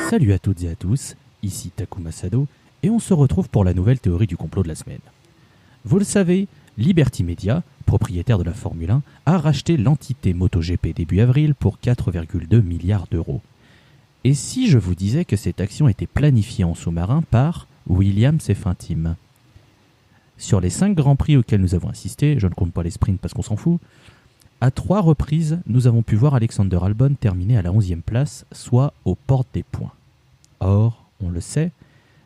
Salut à toutes et à tous, ici Takuma Sado, et on se retrouve pour la nouvelle théorie du complot de la semaine. Vous le savez, Liberty Media, propriétaire de la Formule 1, a racheté l'entité MotoGP début avril pour 4,2 milliards d'euros. Et si je vous disais que cette action était planifiée en sous-marin par Williams et Finteam? Sur les 5 grands prix auxquels nous avons assisté, je ne compte pas les sprints parce qu'on s'en fout, à 3 reprises, nous avons pu voir Alexander Albon terminer à la 11e place, soit aux portes des points. Or, on le sait,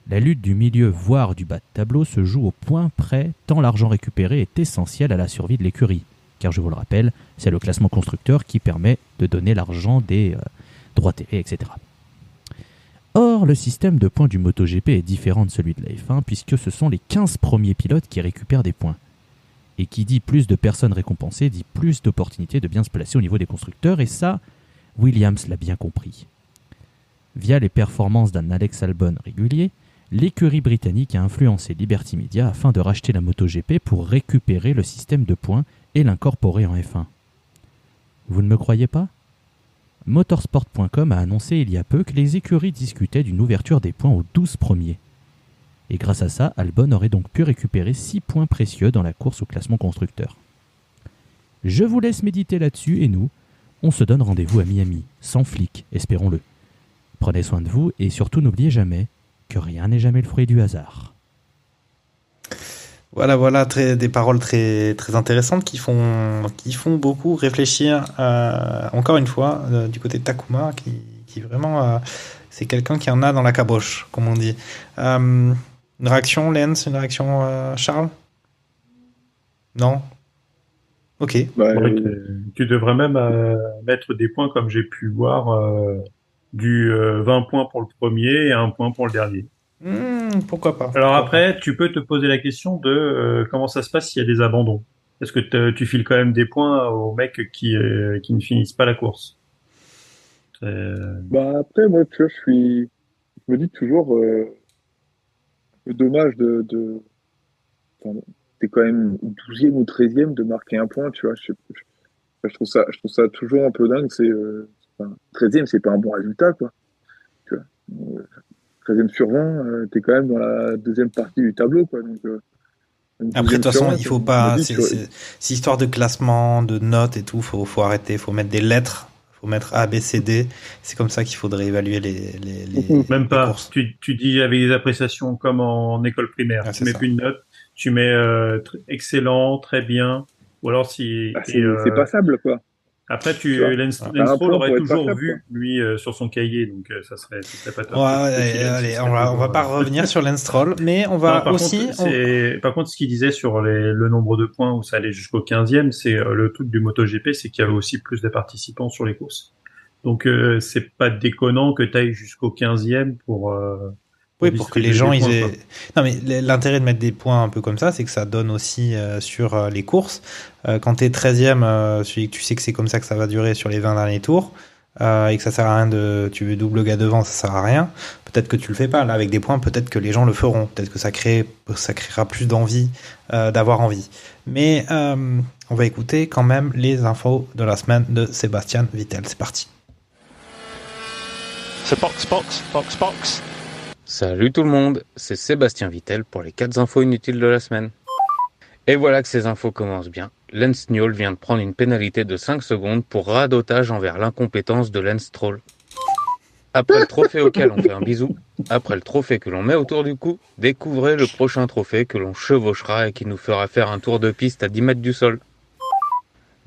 la lutte du milieu voire du bas de tableau se joue au point près tant l'argent récupéré est essentiel à la survie de l'écurie. Car je vous le rappelle, c'est le classement constructeur qui permet de donner l'argent des droits télé, etc. Or, le système de points du MotoGP est différent de celui de la F1 puisque ce sont les 15 premiers pilotes qui récupèrent des points. Et qui dit plus de personnes récompensées dit plus d'opportunités de bien se placer au niveau des constructeurs, et ça, Williams l'a bien compris. Via les performances d'un Alex Albon régulier, l'écurie britannique a influencé Liberty Media afin de racheter la MotoGP pour récupérer le système de points et l'incorporer en F1. Vous ne me croyez pas ? Motorsport.com a annoncé il y a peu que les écuries discutaient d'une ouverture des points aux 12 premiers. Et grâce à ça, Albon aurait donc pu récupérer 6 points précieux dans la course au classement constructeur. Je vous laisse méditer là-dessus et nous, on se donne rendez-vous à Miami, sans flic, espérons-le. Prenez soin de vous et surtout n'oubliez jamais que rien n'est jamais le fruit du hasard. Voilà, des paroles très, très intéressantes qui font beaucoup réfléchir, encore une fois, du côté de Takuma, qui vraiment, c'est quelqu'un qui en a dans la caboche, comme on dit. Une réaction, Lens, une réaction, Charles? Non? Ok. Tu devrais même mettre des points comme j'ai pu voir, du 20 points pour le premier et 1 point pour le dernier. Pourquoi pas. Alors après, tu peux te poser la question de comment ça se passe s'il y a des abandons. Est-ce que tu files quand même des points aux mecs qui ne finissent pas la course? Bah après, moi, tu vois, je me dis toujours, le dommage enfin, t'es quand même 12e ou 13e de marquer 1 point, tu vois. Je trouve ça toujours un peu dingue. 13e, c'est pas un bon résultat, quoi. Tu vois. 13e sur 20, t'es quand même dans la deuxième partie du tableau, quoi. Donc, Après, de toute façon, il faut pas. C'est histoire de classement, de notes et tout. Faut arrêter. Faut mettre des lettres. Faut mettre A, B, C, D. C'est comme ça qu'il faudrait évaluer les Même pas. courses. Tu dis avec des appréciations comme en école primaire. Ah, tu mets plus de notes. Tu mets excellent, très bien. Ou alors si. C'est passable, quoi. Après, Lance point Stroll aurait pour être toujours passable, vu, lui, sur son cahier, donc ça serait pas top. Allez, on va pas revenir sur Lance Stroll, mais on va aussi... Par contre, ce qu'il disait sur le nombre de points où ça allait jusqu'au 15e, c'est le truc du MotoGP, c'est qu'il y avait aussi plus de participants sur les courses. Donc, c'est pas déconnant que tu ailles jusqu'au 15e pour... Oui, pour que les gens ils aient... Non, mais l'intérêt de mettre des points un peu comme ça, c'est que ça donne aussi sur les courses. Quand t'es 13e, tu sais que c'est comme ça que ça va durer sur les 20 derniers tours, et que ça sert à rien de... Tu veux double gars devant, ça sert à rien. Peut-être que tu le fais pas. Là, avec des points, peut-être que les gens le feront. Peut-être que ça créera plus d'envie, d'avoir envie. Mais on va écouter quand même les infos de la semaine de Sébastien Vettel. C'est parti. So box. Salut tout le monde, c'est Sébastien Vettel pour les 4 infos inutiles de la semaine. Et voilà que ces infos commencent bien. Lance Stroll vient de prendre une pénalité de 5 secondes pour radotage envers l'incompétence de Lance Stroll. Après le trophée auquel on fait un bisou, après le trophée que l'on met autour du cou, découvrez le prochain trophée que l'on chevauchera et qui nous fera faire un tour de piste à 10 mètres du sol.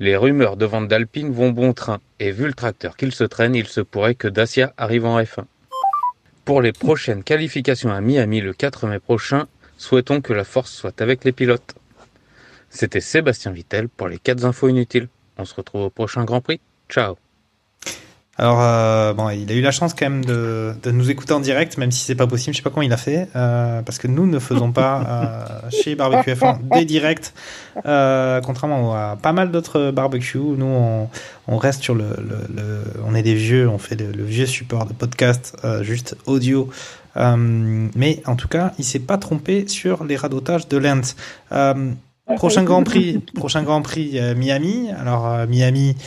Les rumeurs de vente d'Alpine vont bon train, et vu le tracteur qu'il se traîne, il se pourrait que Dacia arrive en F1. Pour les prochaines qualifications à Miami le 4 mai prochain, souhaitons que la force soit avec les pilotes. C'était Sébastien Vettel pour les 4 infos inutiles. On se retrouve au prochain Grand Prix. Ciao. Alors, il a eu la chance quand même de nous écouter en direct, même si c'est pas possible. Je sais pas comment il a fait, parce que nous ne faisons pas chez Barbecue F1 des directs, contrairement à pas mal d'autres barbecues. Nous, on reste sur on est des vieux, on fait le vieux support de podcast, juste audio. Mais en tout cas, il s'est pas trompé sur les radotages de Lance. Prochain Grand Prix, Miami. Alors Miami.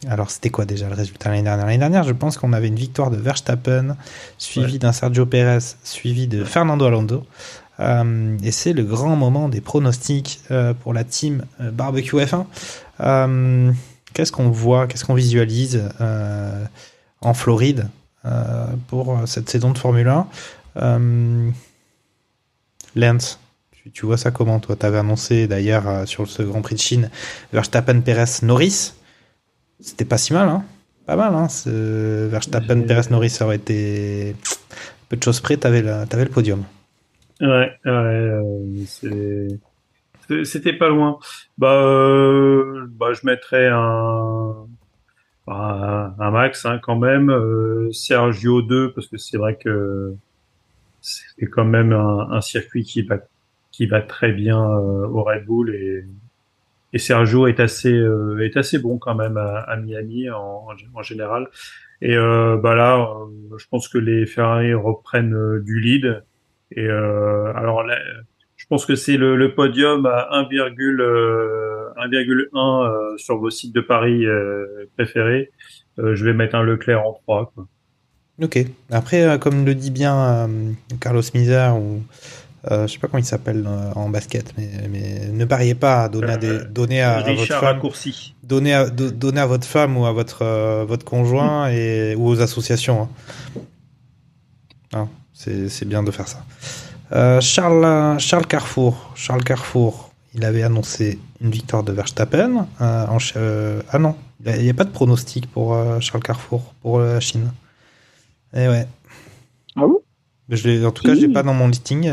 Alors c'était quoi déjà le résultat l'année dernière? L'année dernière, je pense qu'on avait une victoire de Verstappen, suivi d'un Sergio Pérez, suivi de Fernando Alonso. Et c'est le grand moment des pronostics pour la team Barbecue F1. Qu'est-ce qu'on voit, qu'est-ce qu'on visualise en Floride pour cette saison de Formule 1? Lance, tu vois ça comment, toi? Tu avais annoncé d'ailleurs sur ce Grand Prix de Chine Verstappen, Pérez, Norris. C'était pas si mal, hein? Pas mal, hein? Verstappen, Pérez, Norris, ça aurait été peu de choses près, t'avais le podium. Ouais, c'était pas loin. Je mettrais un max, hein, quand même. Sergio 2, parce que c'est vrai que c'est quand même un circuit qui va très bien au Red Bull, et Sergio est assez bon quand même à Miami en général. Et là, je pense que les Ferrari reprennent du lead. Et alors là, je pense que c'est le podium à 1,1 sur vos sites de paris préférés. Je vais mettre un Leclerc en 3, quoi. Ok. Après, comme le dit bien Carlos Mizar, ou je sais pas comment il s'appelle en basket, mais ne pariez pas à donner à votre femme, raccourci. Donner à votre femme ou à votre conjoint ou aux associations. Hein. C'est bien de faire ça. Charles Carrefour, il avait annoncé une victoire de Verstappen. Non, il n'y a pas de pronostic pour Charles Carrefour pour la Chine. Et ouais. Ah bon? En tout cas, je l'ai pas dans mon listing.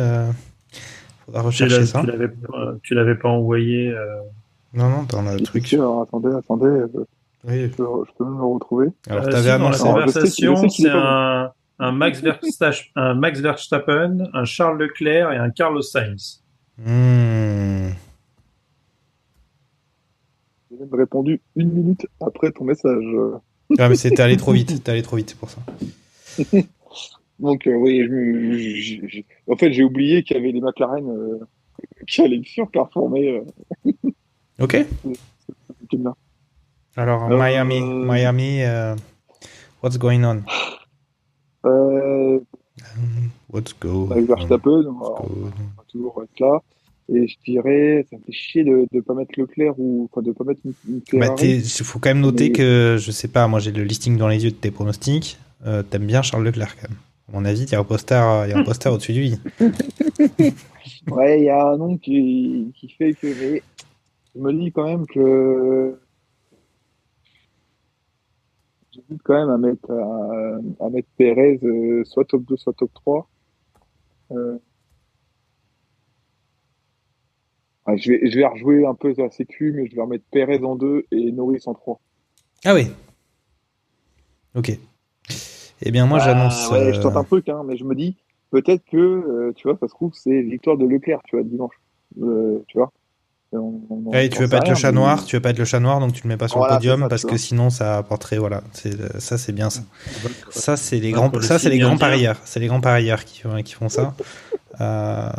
Faudra rechercher ça. Tu l'avais pas envoyé. Non, t'en as le truc. Alors, attendez. Oui. Je peux même le retrouver. Alors, t'avais annoncé. La conversation, c'est un Max Verstappen, un Charles Leclerc et un Carlos Sainz. J'ai même répondu 1 minute après ton message. Ah, mais t'es allé trop vite, c'est pour ça. Donc, oui, en fait, j'ai oublié qu'il y avait les McLaren qui allaient surperformer. Ok. C'était bien. Alors, Miami, what's going on? Avec Verstappen, on va toujours être là. Et je dirais, ça me fait chier de pas mettre Leclerc ou de pas mettre une Ferrari. Il faut quand même noter que, je sais pas, moi j'ai le listing dans les yeux de tes pronostics. T'aimes bien Charles Leclerc quand même. À mon avis, il y a un poster au-dessus de lui. Ouais, il y a un nom qui fait que. Mais je me dis quand même que. J'hésite quand même à mettre Perez soit top 2, soit top 3. Je vais rejouer un peu la sécu, mais je vais remettre Perez en 2 et Norris en 3. Ah oui. Ok. Eh bien, moi, j'annonce. Ouais, je tente un truc, hein, mais je me dis, peut-être que, tu vois, ça se trouve, c'est victoire de Leclerc, tu vois, dimanche. Tu vois. Tu veux pas être le chat noir, donc tu le mets pas sur le podium parce que sinon ça apporterait, voilà. Ça, c'est bien ça. Ça, c'est les grands parieurs. C'est les grands parieurs qui font ça.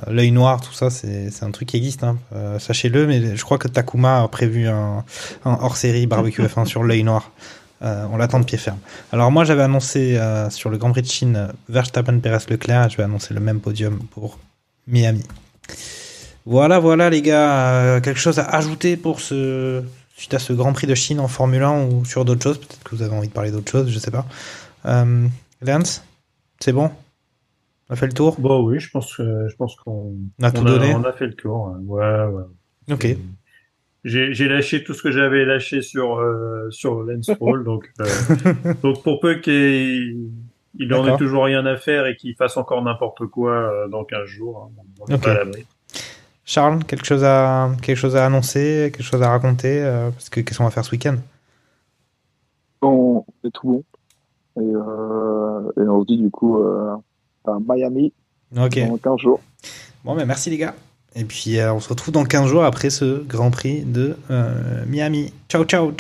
L'œil noir, tout ça, c'est un truc qui existe, hein. Sachez-le, mais je crois que Takuma a prévu un hors-série barbecue F1 sur l'œil noir. On l'attend de pied ferme. Alors moi, j'avais annoncé sur le Grand Prix de Chine Verstappen, Perez, Leclerc. Je vais annoncer le même podium pour Miami. Voilà les gars. Quelque chose à ajouter suite à ce Grand Prix de Chine en Formule 1 ou sur d'autres choses? Peut-être que vous avez envie de parler d'autres choses, je sais pas. Lance, c'est bon? On a fait le tour? Bon, oui, je pense qu'on a tout donné. On a fait le tour. Ouais. Ok. J'ai lâché tout ce que j'avais lâché sur Lance Stroll, donc pour peu qu'il en ait toujours rien à faire et qu'il fasse encore n'importe quoi dans 15 jours, on n'est pas à l'abri. Charles, quelque chose à annoncer, quelque chose à raconter, parce que qu'est-ce qu'on va faire ce week-end? Bon, c'est tout bon. Et on se dit du coup à Miami dans 15 jours. Bon, mais merci les gars. Et puis on se retrouve dans 15 jours après ce Grand Prix de Miami. Ciao. Ciao.